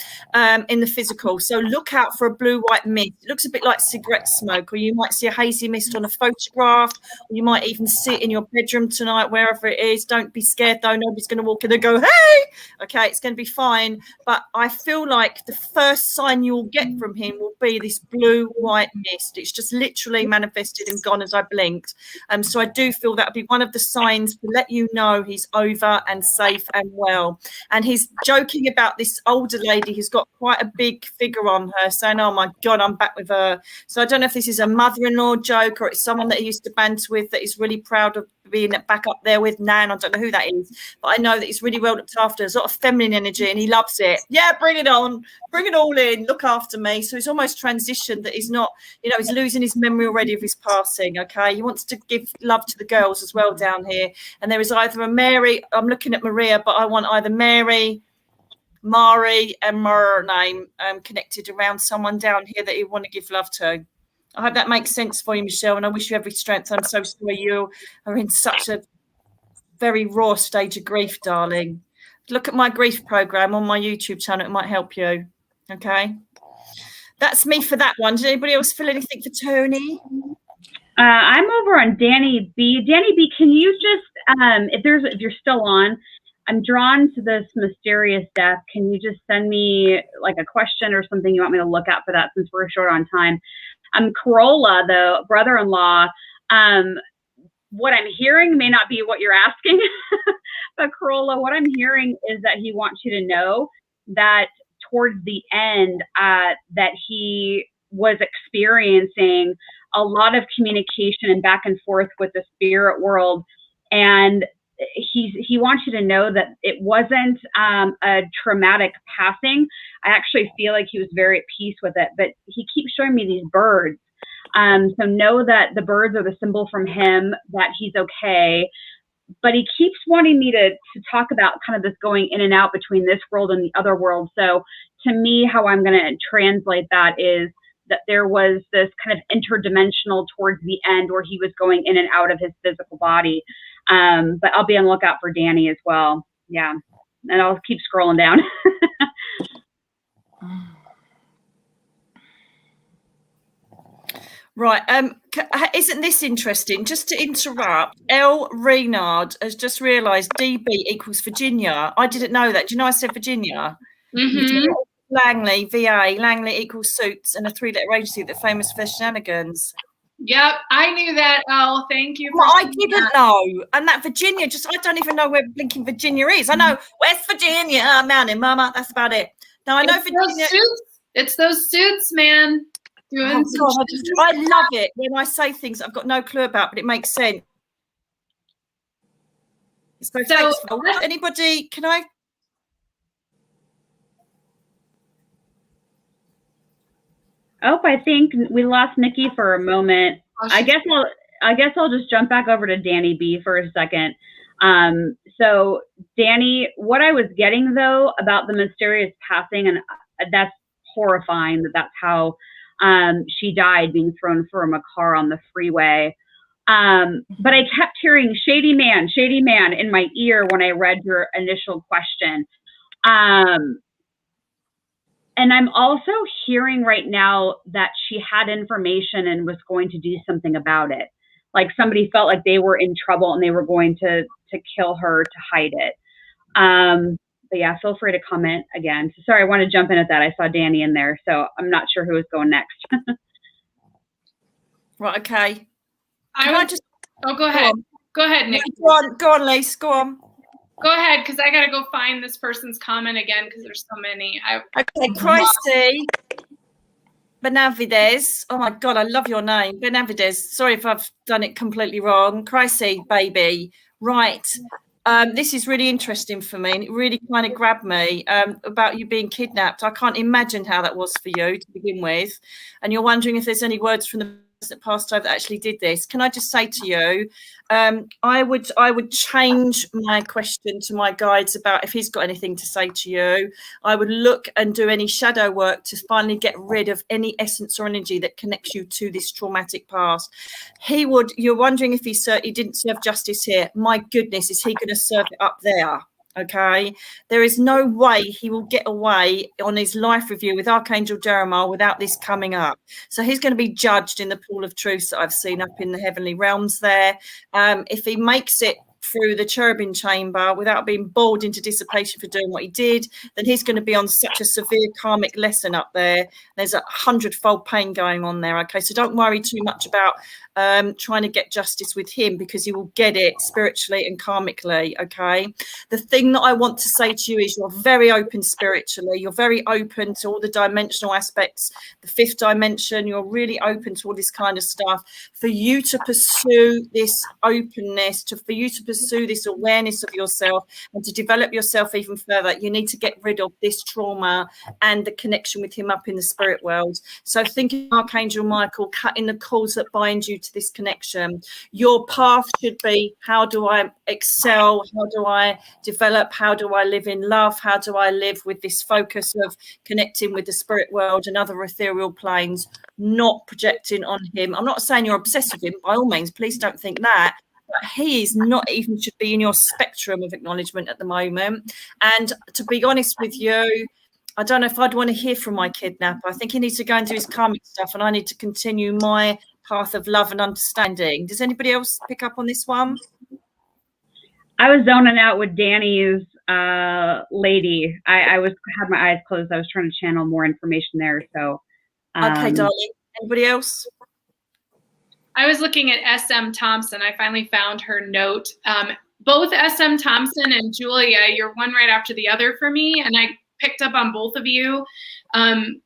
in the physical. So look out for a blue-white mist. It looks a bit like cigarette smoke, or you might see a hazy mist on a photograph. You might even sit in your bedroom tonight, wherever it is. Don't be scared, though. Nobody's going to walk in and go, hey, okay, it's going to be fine. But I feel like the first sign you'll get from him will be this blue-white mist. It's just literally manifested and gone as I blinked. So I do feel that would be one of the signs to let you know he's over and safe and well. And he's joking about this older lady who's got quite a big figure on her, saying, oh, my God, I'm back with her. So I don't know if this is a mother-in-law joke or it's someone that he used to banter with that he's really proud of being back up there with. Nan, I don't know who that is, but I know that he's really well looked after. There's a lot of feminine energy and he loves it. Yeah, bring it on, bring it all in, look after me. So he's almost transitioned, that he's not, he's losing his memory already of his passing. Okay, he wants to give love to the girls as well down here, and there is either a Mary, I'm looking at Maria, but I want either Mary, Mari and Mer name connected around someone down here that you want to give love to. I hope that makes sense for you, Michelle, and I wish you every strength. I'm so sorry you are in such a very raw stage of grief, darling. Look at my grief program on my YouTube channel. It might help you. Okay. That's me for that one. Did anybody else feel anything for Tony? I'm over on Danny B. Danny B, can you just, if you're still on, I'm drawn to this mysterious death. Can you just send me like a question or something you want me to look at for that, since we're short on time? Corolla, the brother-in-law, what I'm hearing may not be what you're asking, but Corolla, what I'm hearing is that he wants you to know that towards the end, that he was experiencing a lot of communication and back and forth with the spirit world. And he wants you to know that it wasn't a traumatic passing. I actually feel like he was very at peace with it, but he keeps showing me these birds. So know that the birds are the symbol from him, that he's okay. But he keeps wanting me to talk about kind of this going in and out between this world and the other world. So to me, how I'm going to translate that is that there was this kind of interdimensional towards the end where he was going in and out of his physical body. But I'll be on the lookout for Danny as well. Yeah. And I'll keep scrolling down. Right. Isn't this interesting? Just to interrupt, L. Reynard has just realised DB equals Virginia. I didn't know that. Do you know I said Virginia? Mm-hmm. Langley, VA. Langley equals Suits and a 3-letter agency that's famous for their shenanigans. Yep, I knew that. Oh, thank you. Well, I didn't know. And that Virginia, I don't even know where blinking Virginia is. I know West Virginia, Mountain Mama. That's about it. Now I know Virginia. It's those suits, man. Oh, God, I love it when I say things I've got no clue about, but it makes sense. So anybody, can I? Oh, I think we lost Nikki for a moment. I guess I'll just jump back over to Danny B for a second. So Danny, what I was getting though about the mysterious passing, and that's horrifying that's how she died, being thrown from a car on the freeway. But I kept hearing shady man in my ear when I read your initial question. And I'm also hearing right now that she had information and was going to do something about it. Like somebody felt like they were in trouble and they were going to kill her to hide it. But yeah, feel free to comment again. So sorry, I want to jump in at that. I saw Danny in there, so I'm not sure who is going next. Right, okay. Go ahead. Go ahead, Nick. Go on, Lise. Go on. Go ahead, because I got to go find this person's comment again because there's so many. Okay, Christy Benavides. Oh my God, I love your name, Benavides. Sorry if I've done it completely wrong. Christy, baby. Right. This is really interesting for me, and it really kind of grabbed me about you being kidnapped. I can't imagine how that was for you to begin with, and you're wondering if there's any words from the that passed over that actually did this. Can I just say to you, I would change my question to my guides about if he's got anything to say to you. I would look and do any shadow work to finally get rid of any essence or energy that connects you to this traumatic past. You're wondering if he didn't serve justice here. My goodness, is he going to serve it up there? Okay, there is no way he will get away on his life review with Archangel Jeremiah without this coming up. So he's going to be judged in the pool of truth that I've seen up in the heavenly realms there. If he makes it through the cherubim chamber without being boiled into dissipation for doing what he did, then he's going to be on such a severe karmic lesson up there. There's 100-fold pain going on there. Okay, so don't worry too much about trying to get justice with him, because you will get it spiritually and karmically. Okay, the thing that I want to say to you is you're very open spiritually. You're very open to all the dimensional aspects, the fifth dimension. You're really open to all this kind of stuff. For you to pursue this openness, for you to pursue this awareness of yourself and to develop yourself even further, you need to get rid of this trauma and the connection with him up in the spirit world. So think of Archangel Michael cutting the cords that bind you to this connection. Your path should be, how do I excel? How do I develop? How do I live in love? How do I live with this focus of connecting with the spirit world and other ethereal planes, not projecting on him? I'm not saying you're obsessed with him, by all means, please don't think that. But he is not even should be in your spectrum of acknowledgement at the moment. And to be honest with you, I don't know if I'd want to hear from my kidnapper. I think he needs to go and do his karmic stuff, and I need to continue my path of love and understanding. Does anybody else pick up on this one? I was zoning out with Danny's lady. I had my eyes closed. I was trying to channel more information there. So okay, darling. Anybody else? I was looking at SM Thompson. I finally found her note. Both SM Thompson and Julia, you're one right after the other for me, and I picked up on both of you.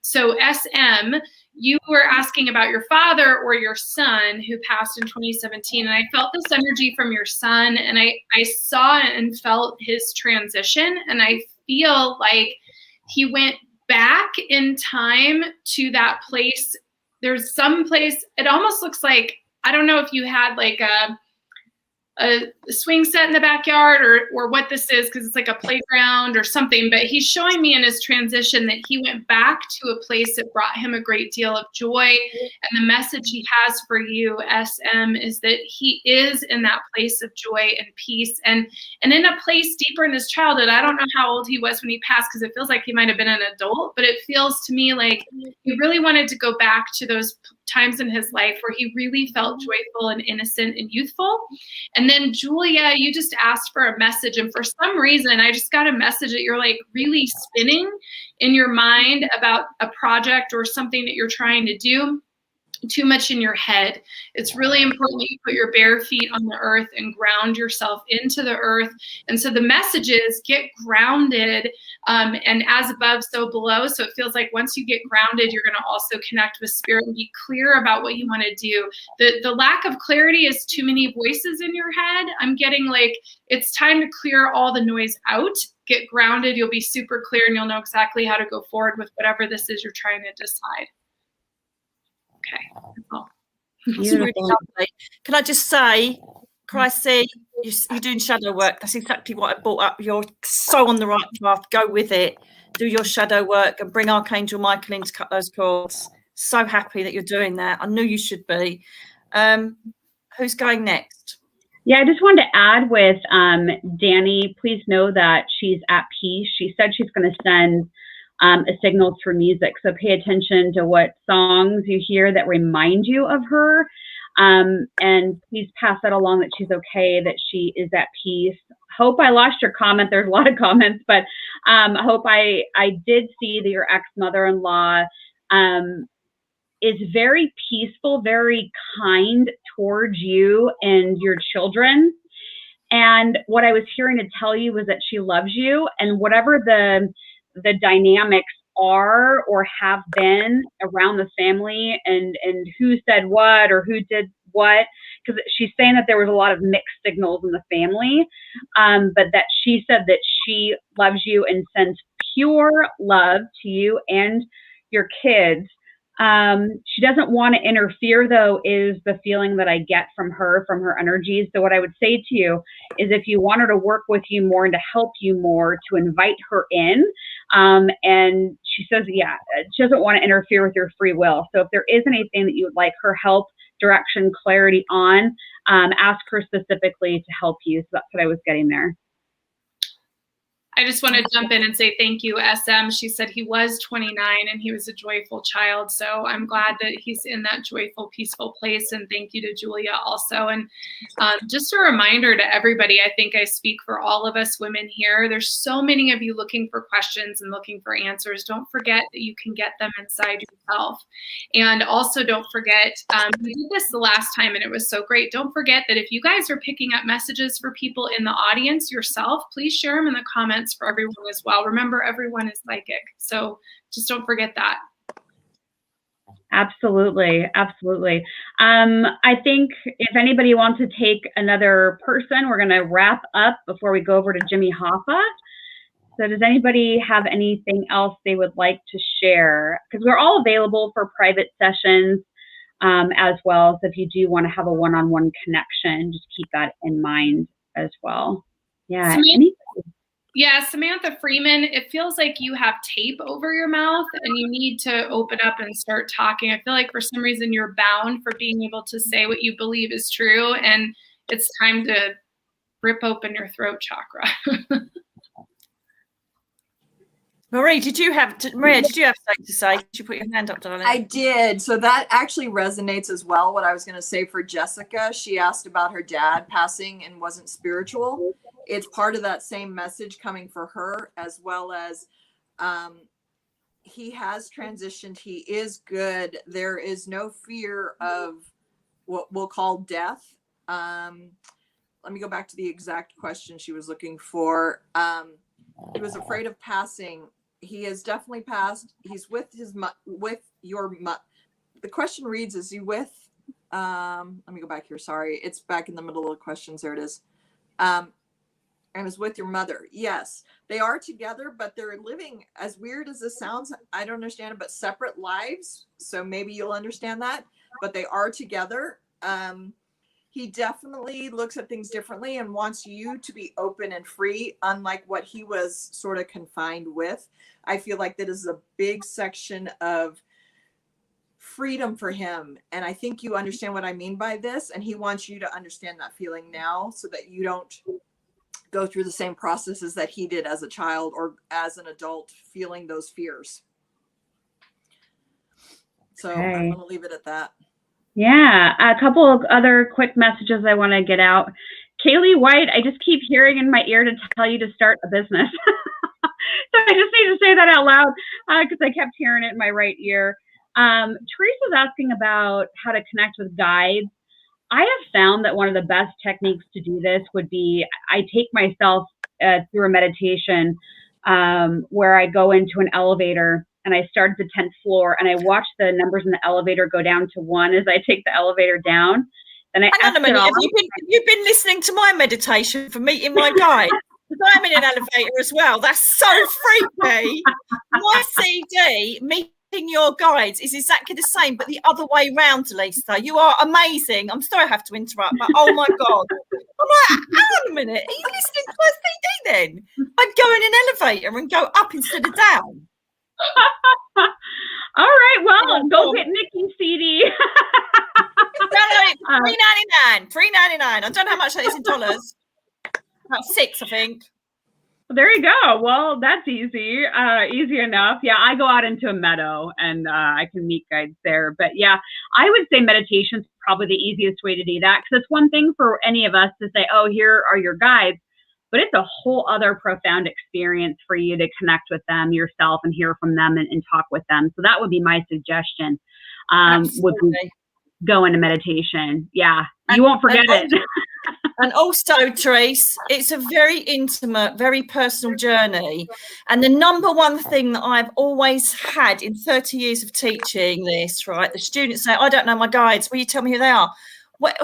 So SM, you were asking about your father or your son who passed in 2017, and I felt this energy from your son, and I saw and felt his transition, and I feel like he went back in time to that place. There's some place, it almost looks like, I don't know if you had like a swing set in the backyard or what this is, because it's like a playground or something, but he's showing me in his transition that he went back to a place that brought him a great deal of joy. And the message he has for you, SM, is that he is in that place of joy and peace and in a place deeper in his childhood. I don't know how old he was when he passed, because it feels like he might have been an adult, but it feels to me like he really wanted to go back to those times in his life where he really felt joyful and innocent and youthful. And then Julia, you just asked for a message, and for some reason I just got a message that you're like really spinning in your mind about a project or something that you're trying to do. Too much in your head. It's really important that you put your bare feet on the earth and ground yourself into the earth. And so the message is get grounded, and as above, so below. So it feels like once you get grounded, you're going to also connect with spirit and be clear about what you want to do. The lack of clarity is too many voices in your head. I'm getting like, it's time to clear all the noise out. Get grounded. You'll be super clear and you'll know exactly how to go forward with whatever this is you're trying to decide. Okay. Oh. That's really lovely. Can I just say, Chrissy, you're doing shadow work. That's exactly what I brought up. You're so on the right path. Go with it. Do your shadow work and bring Archangel Michael in to cut those cords. So happy that you're doing that. I knew you should be. Who's going next? Yeah, I just wanted to add with Danny, please know that she's at peace. She said she's going to send a signal through music. So pay attention to what songs you hear that remind you of her. And please pass that along, that she's okay, that she is at peace. Hope I lost your comment. There's a lot of comments, but hope I did see that your ex-mother-in-law is very peaceful, very kind towards you and your children. And what I was hearing to tell you was that she loves you, and whatever the dynamics are or have been around the family and who said what or who did what, because she's saying that there was a lot of mixed signals in the family, but that she said that she loves you and sends pure love to you and your kids. She doesn't want to interfere, though, is the feeling that I get from her energies. So what I would say to you is, if you want her to work with you more and to help you more, to invite her in. And she says, yeah, she doesn't want to interfere with your free will. So if there is anything that you would like her help, direction, clarity on, ask her specifically to help you. So that's what I was getting there. I just want to jump in and say thank you, SM. She said he was 29 and he was a joyful child. So I'm glad that he's in that joyful, peaceful place. And thank you to Julia also. And just a reminder to everybody, I think I speak for all of us women here. There's so many of you looking for questions and looking for answers. Don't forget that you can get them inside yourself. And also don't forget, we did this the last time and it was so great. Don't forget that if you guys are picking up messages for people in the audience yourself, please share them in the comments for everyone as well. Remember, everyone is psychic. So just don't forget that. Absolutely. Absolutely. I think if anybody wants to take another person, we're going to wrap up before we go over to Jimmy Hoffa. So does anybody have anything else they would like to share? Because we're all available for private sessions as well. So if you do want to have a one-on-one connection, just keep that in mind as well. Yeah. Yeah, Samantha Freeman, it feels like you have tape over your mouth and you need to open up and start talking. I feel like for some reason you're bound for being able to say what you believe is true, and it's time to rip open your throat chakra. Maria, did you have something to say? Did you put your hand up, darling? I did. So that actually resonates as well. What I was going to say for Jessica, she asked about her dad passing and wasn't spiritual. It's part of that same message coming for her, as well as he has transitioned. He is good. There is no fear of what we'll call death. Let me go back to the exact question she was looking for. He was afraid of passing. He has definitely passed. He's with your the question reads, is he with, let me go back here. Sorry. It's back in the middle of the questions. There it is. And is with your mother. Yes, they are together, but they're living, as weird as this sounds, I don't understand it, but separate lives. So maybe you'll understand that, but they are together. He definitely looks at things differently and wants you to be open and free, unlike what he was sort of confined with. I feel like that is a big section of freedom for him. And I think you understand what I mean by this. And he wants you to understand that feeling now so that you don't go through the same processes that he did as a child or as an adult, feeling those fears. So okay. I'm going to leave it at that. Yeah. A couple of other quick messages I want to get out. Kaylee White, I just keep hearing in my ear to tell you to start a business. So I just need to say that out loud because I kept hearing it in my right ear. Teresa's asking about how to connect with guides. I have found that one of the best techniques to do this would be, I take myself through a meditation where I go into an elevator and I start at the 10th floor and I watch the numbers in the elevator go down to 1 as I take the elevator down. Then I hang on a minute. Have you been listening to my meditation for meeting my guide? Because I'm in an elevator as well. That's so freaky. My CD, meeting your guides, is exactly the same, but the other way round, Dallisa. You are amazing. I'm sorry I have to interrupt, but oh my God. I'm like, hang on a minute. Are you listening to my CD then? I'd go in an elevator and go up instead of down. All right, well, go get Nicky's CD. $3.99. I don't know how much that is in dollars. About $6, I think. There you go. Well, that's easy. Easy enough. Yeah, I go out into a meadow and I can meet guides there. But yeah, I would say meditation is probably the easiest way to do that, because it's one thing for any of us to say, oh, here are your guides. But it's a whole other profound experience for you to connect with them yourself and hear from them and talk with them. So that would be my suggestion. Would be go into meditation. Yeah, you won't forget it. And also, Therese, it's a very intimate, very personal journey. And the number one thing that I've always had in 30 years of teaching this, right? The students say, I don't know my guides. Will you tell me who they are? Why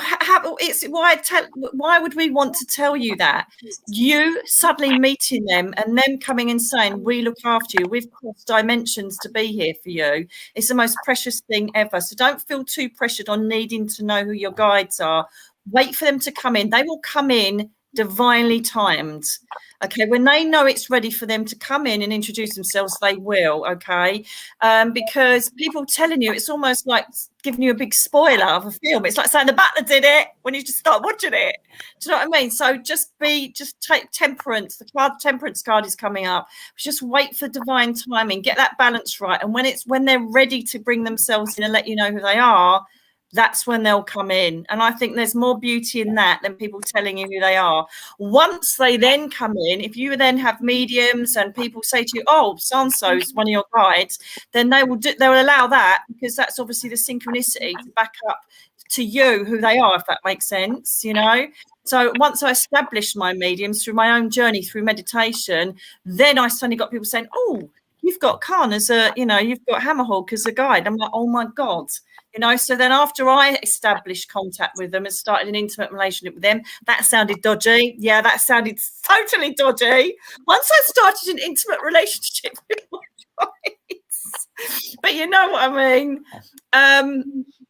would we want to tell you that? You suddenly meeting them and them coming and saying, we look after you, we've crossed dimensions to be here for you. It's the most precious thing ever. So don't feel too pressured on needing to know who your guides are. Wait for them to come in. They will come in divinely timed. Okay, when they know it's ready for them to come in and introduce themselves, they will. Okay, because people telling you, it's almost like giving you a big spoiler of a film. It's like saying the Butler did it when you just start watching it. Do you know what I mean? So just take temperance. The temperance card is coming up. Just wait for divine timing. Get that balance right, and when they're ready to bring themselves in and let you know who they are, that's when they'll come in. And I think there's more beauty in that than people telling you who they are. Once they then come in, if you then have mediums and people say to you, oh, so-and-so is one of your guides, then they will allow that, because that's obviously the synchronicity to back up to you who they are, if that makes sense, you know. So once I established my mediums through my own journey through meditation, then I suddenly got people saying, oh, you've got Khan as a, you know, you've got Hammerhawk as a guide. I'm like, oh my God. You know, so then after I established contact with them and started an intimate relationship with them, that sounded dodgy. Yeah, that sounded totally dodgy. Once I started an intimate relationship with my guides, but you know what I mean?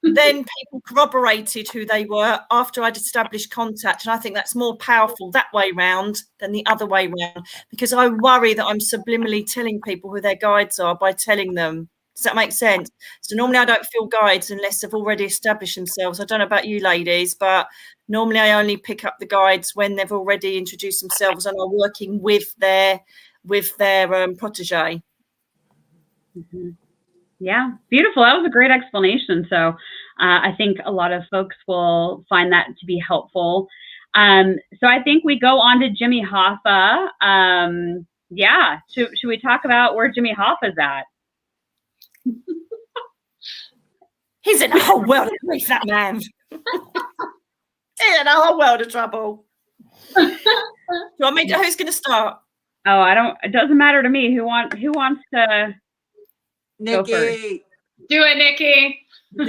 Then people corroborated who they were after I'd established contact. And I think that's more powerful that way round than the other way round, because I worry that I'm subliminally telling people who their guides are by telling them. Does that make sense? So normally I don't feel guides unless they've already established themselves. I don't know about you ladies, but normally I only pick up the guides when they've already introduced themselves and are working with their protege. Mm-hmm. Yeah, beautiful. That was a great explanation. So I think a lot of folks will find that to be helpful. So I think we go on to Jimmy Hoffa. Yeah, should we talk about where Jimmy Hoffa's at? He's in a whole world of grief, that man. He's in a whole world of trouble. Do you want me to, who's going to start? Oh, it doesn't matter to me. Who wants to Nicky. go first? Do it, Nicky. Do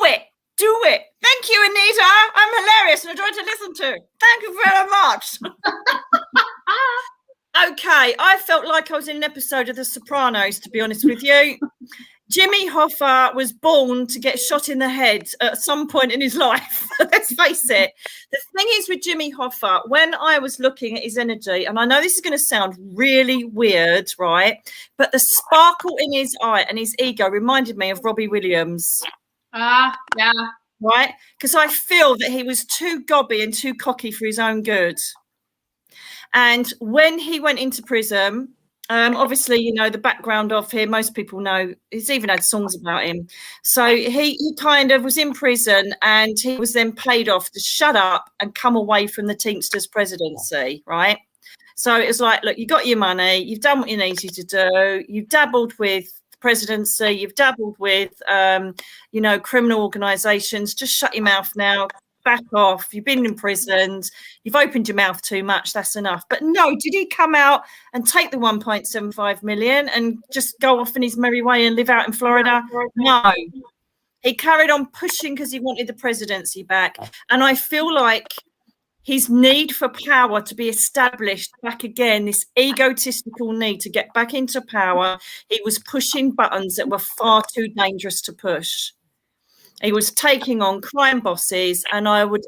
it. Thank you, Anita. I'm hilarious and a joy to listen to. Thank you very much. Okay, I felt like I was in an episode of The Sopranos, to be honest with you. Jimmy Hoffa was born to get shot in the head at some point in his life. Let's face it. The thing is with Jimmy Hoffa, when I was looking at his energy, and I know this is going to sound really weird, right? But the sparkle in his eye and his ego reminded me of Robbie Williams. Yeah. Right? Because I feel that he was too gobby and too cocky for his own good. And when he went into prison, obviously, you know, the background of him, most people know, he's even had songs about him. So he kind of was in prison and he was then paid off to shut up and come away from the Teamsters presidency, right? So it was like, look, you got your money, you've done what you needed to do, you've dabbled with the presidency, you've dabbled with, you know, criminal organisations, just shut your mouth now. Back off. You've been imprisoned. You've opened your mouth too much. That's enough. But no, did he come out and take the 1.75 million and just go off in his merry way and live out in Florida? No. He carried on pushing because he wanted the presidency back. And I feel like his need for power to be established back again, this egotistical need to get back into power, he was pushing buttons that were far too dangerous to push. He was taking on crime bosses, and I would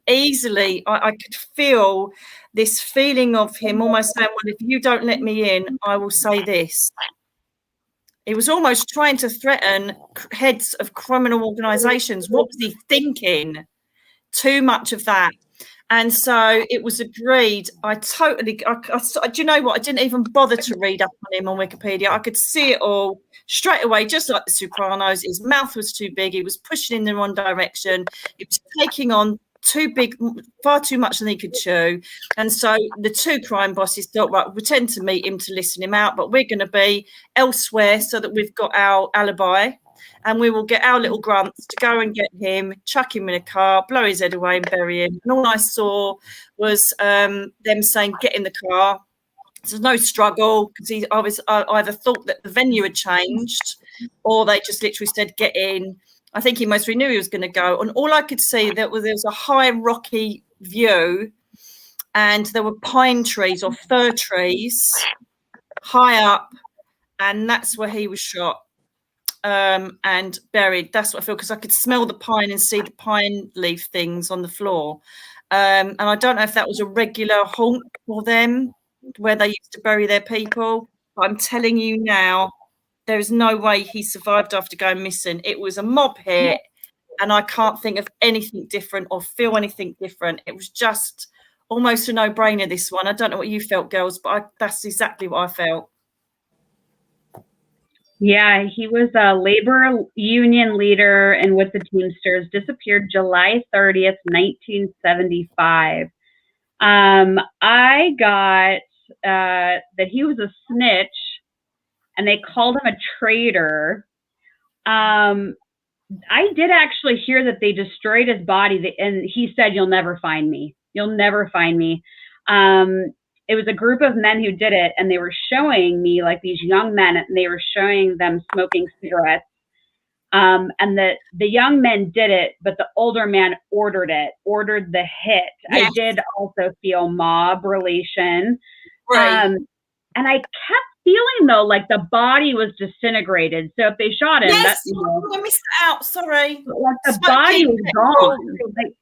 easily, I could feel this feeling of him almost saying, well, if you don't let me in, I will say this. He was almost trying to threaten heads of criminal organisations. What was he thinking? Too much of that. And so it was agreed. Do you know what? I didn't even bother to read up on him on Wikipedia. I could see it all straight away, just like the Sopranos. His mouth was too big. He was pushing in the wrong direction. He was taking on far too much than he could chew. And so the two crime bosses thought, right, we tend to meet him to listen him out, but we're going to be elsewhere so that we've got our alibi. And we will get our little grunts to go and get him, chuck him in a car, blow his head away and bury him. And all I saw was them saying, get in the car. There's no struggle because I either thought that the venue had changed or they just literally said, get in. I think he mostly knew he was going to go. And all I could see there was a high rocky view, and there were pine trees or fir trees high up, and that's where he was shot and buried. That's what I feel, because I could smell the pine and see the pine leaf things on the floor. And I don't know if that was a regular haunt for them, where they used to bury their people. But I'm telling you now, there is no way he survived after going missing. It was a mob hit, and I can't think of anything different or feel anything different. It was just almost a no-brainer, this one. I don't know what you felt, girls, but that's exactly what I felt. Yeah, he was a labor union leader and with the Teamsters, disappeared July 30th, 1975. I got that he was a snitch, and they called him a traitor. I did actually hear that they destroyed his body, and he said, "You'll never find me. You'll never find me." It was a group of men who did it, and they were showing me, like, these young men, and they were showing them smoking cigarettes. And the young men did it, but the older man ordered the hit. Yes. I did also feel mob relation. Right. And I kept feeling, though, like the body was disintegrated. So if they shot him, yes, I missed out. Sorry. Like the body was gone. Like,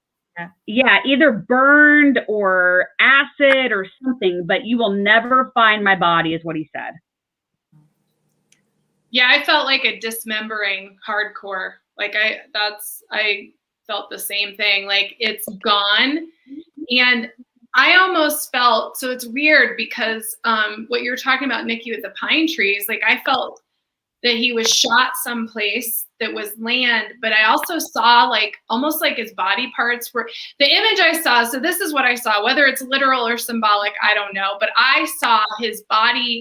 yeah, either burned or acid or something, but you will never find my body, is what he said. Yeah, I felt like a dismembering hardcore. Like I felt the same thing. Like, it's gone. And I almost felt, so it's weird because what you're talking about, Nikki, with the pine trees, like I felt that he was shot someplace that was land, but I also saw like almost like his body parts were, the image I saw, so this is what I saw, whether it's literal or symbolic, I don't know, but I saw his body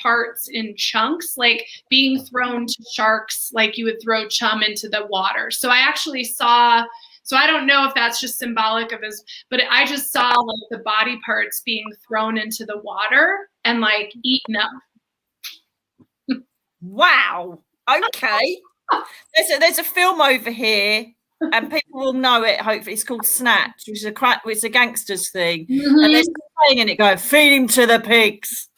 parts in chunks, like being thrown to sharks, like you would throw chum into the water. So I actually saw, so I don't know if that's just symbolic of his, but I just saw like the body parts being thrown into the water and like eaten up. Wow. Okay. There's a film over here, and people will know it. Hopefully, it's called Snatch, which is it's a gangsters thing, and there's a saying in it going, "Feed him to the pigs."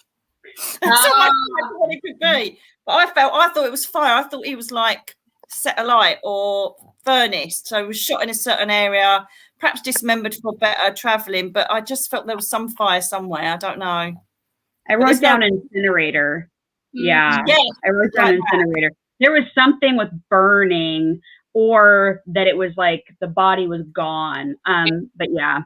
That's what it could be. But I thought it was fire. I thought he was like set alight or furnace. So he was shot in a certain area, perhaps dismembered for better traveling. But I just felt there was some fire somewhere. I don't know. I wrote down incinerator. Yeah, I wrote down incinerator. There was something with burning, or that it was like the body was gone. But yeah.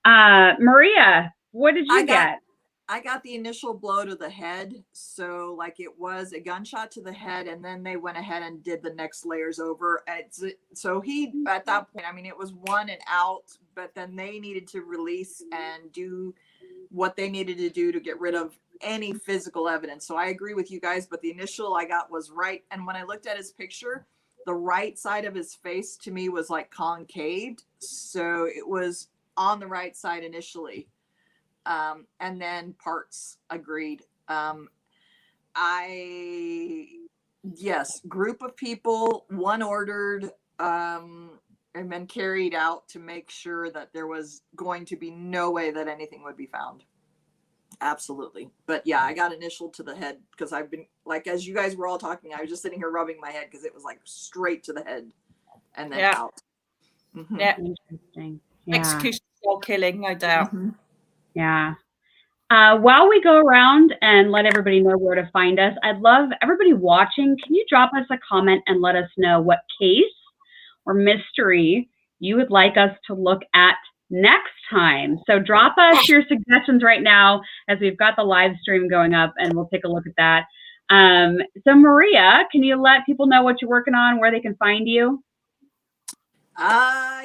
Maria, what did you get? I got the initial blow to the head. So like it was a gunshot to the head, and then they went ahead and did the next layers over. So he, at that point, I mean, it was one and out, but then they needed to release and do what they needed to do to get rid of any physical evidence. So I agree with you guys, but the initial I got was right. And when I looked at his picture, the right side of his face to me was like concaved. So it was on the right side initially. And then parts, agreed. Yes, group of people, one ordered, and then carried out to make sure that there was going to be no way that anything would be found. Absolutely. But yeah, I got initial to the head because I've been, like, as you guys were all talking, I was just sitting here rubbing my head because it was like straight to the head and then out. Mm-hmm. Yeah. Interesting. Yeah. Execution style killing, no doubt. Mm-hmm. Yeah. While we go around and let everybody know where to find us, I'd love everybody watching, can you drop us a comment and let us know what case or mystery you would like us to look at next time? So drop us your suggestions right now as we've got the live stream going up, and we'll take a look at that. So Maria, can you let people know what you're working on, where they can find you?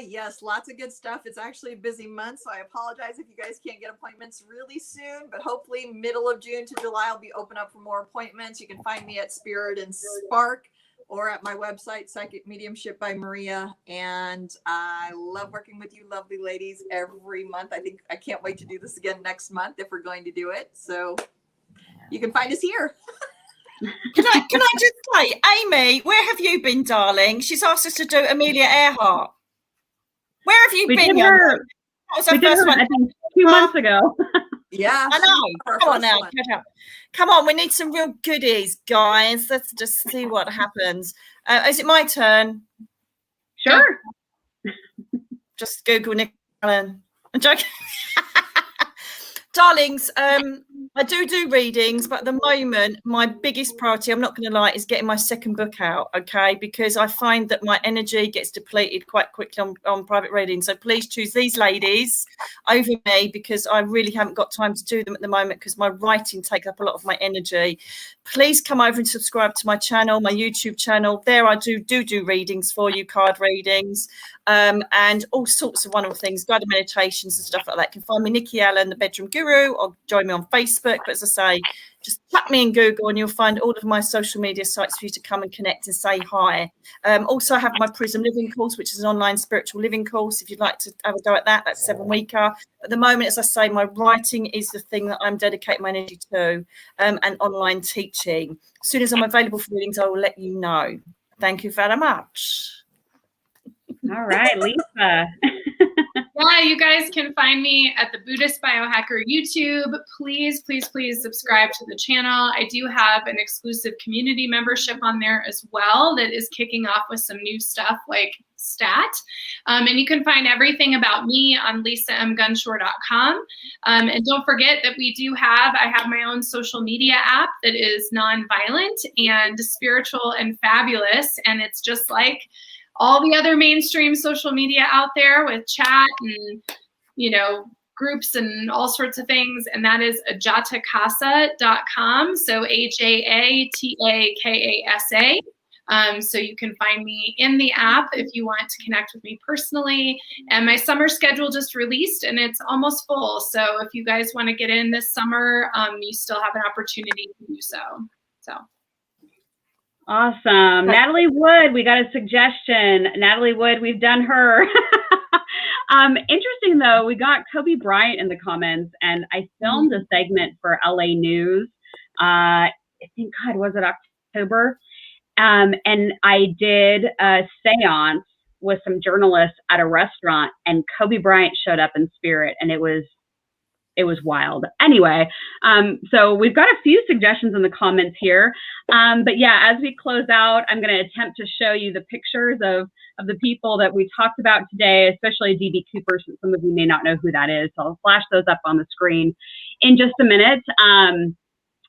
Yes, lots of good stuff. It's actually a busy month, so I apologize if you guys can't get appointments really soon, but hopefully middle of June to July I'll be open up for more appointments. You can find me at Spirit and Spark or at my website, Psychic Mediumship by Maria. And I love working with you lovely ladies every month. I can't wait to do this again next month if we're going to do it. So you can find us here. Can I just say, Amy, where have you been, darling? She's asked us to do Amelia Earhart. Where have you been, young lady? That was our first one. I think 2 months ago. Yeah. I know. Come on now. Catch up. Come on, we need some real goodies, guys. Let's just see what happens. Is it my turn? Sure. Just Google Nick Allen. I'm joking. Darlings, I do readings, but at the moment, my biggest priority, I'm not going to lie, is getting my second book out, okay? Because I find that my energy gets depleted quite quickly on private readings. So please choose these ladies over me, because I really haven't got time to do them at the moment because my writing takes up a lot of my energy. Please come over and subscribe to my channel, my YouTube channel. There I do readings for you, card readings, and all sorts of wonderful things, guided meditations and stuff like that. You can find me, Nicky Allen, the Bedroom Guru, or join me on Facebook. But as I say, just tap me in Google and you'll find all of my social media sites for you to come and connect and say hi. Also, I have my Prism Living course, which is an online spiritual living course. If you'd like to have a go at that, that's 7-weeker. At the moment, as I say, my writing is the thing that I'm dedicating my energy to, and online teaching. As soon as I'm available for readings, I will let you know. Thank you very much. All right, Lisa. Yeah, you guys can find me at the Buddhist Biohacker YouTube. Please, please, please subscribe to the channel. I do have an exclusive community membership on there as well that is kicking off with some new stuff like stat. And you can find everything about me on lisamgunshore.com. And don't forget that I have my own social media app that is non-violent and spiritual and fabulous. And it's just like all the other mainstream social media out there with chat and, groups and all sorts of things. And that is ajatakasa.com. So AJATAKASA. So you can find me in the app if you want to connect with me personally. And my summer schedule just released and it's almost full. So if you guys want to get in this summer, you still have an opportunity to do so. Awesome. Natalie Wood, we got a suggestion. Natalie Wood, we've done her. Interesting, though, we got Kobe Bryant in the comments, and I filmed a segment for LA News. I think, God, was it October? And I did a seance with some journalists at a restaurant, and Kobe Bryant showed up in spirit, and it was wild. Anyway, so we've got a few suggestions in the comments here. But yeah, as we close out, I'm going to attempt to show you the pictures of the people that we talked about today, especially D.B. Cooper, since some of you may not know who that is. So I'll flash those up on the screen in just a minute.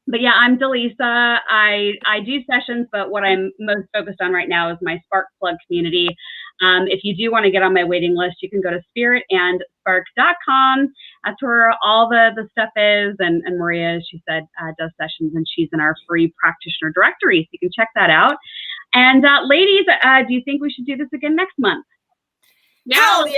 But yeah, I'm Dallisa. I do sessions, but what I'm most focused on right now is my Spark Plug community. If you do want to get on my waiting list, you can go to spiritandspark.com. That's where all the stuff is. And Maria, as she said, does sessions, and she's in our free practitioner directory. So you can check that out. And ladies, do you think we should do this again next month? Yeah. Hell yeah.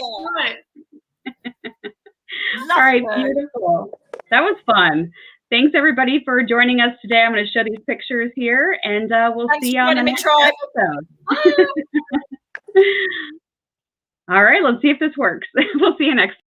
All right, beautiful. That was fun. Thanks, everybody, for joining us today. I'm going to show these pictures here, and we'll see you on the next episode. All right, let's see if this works. We'll see you next time.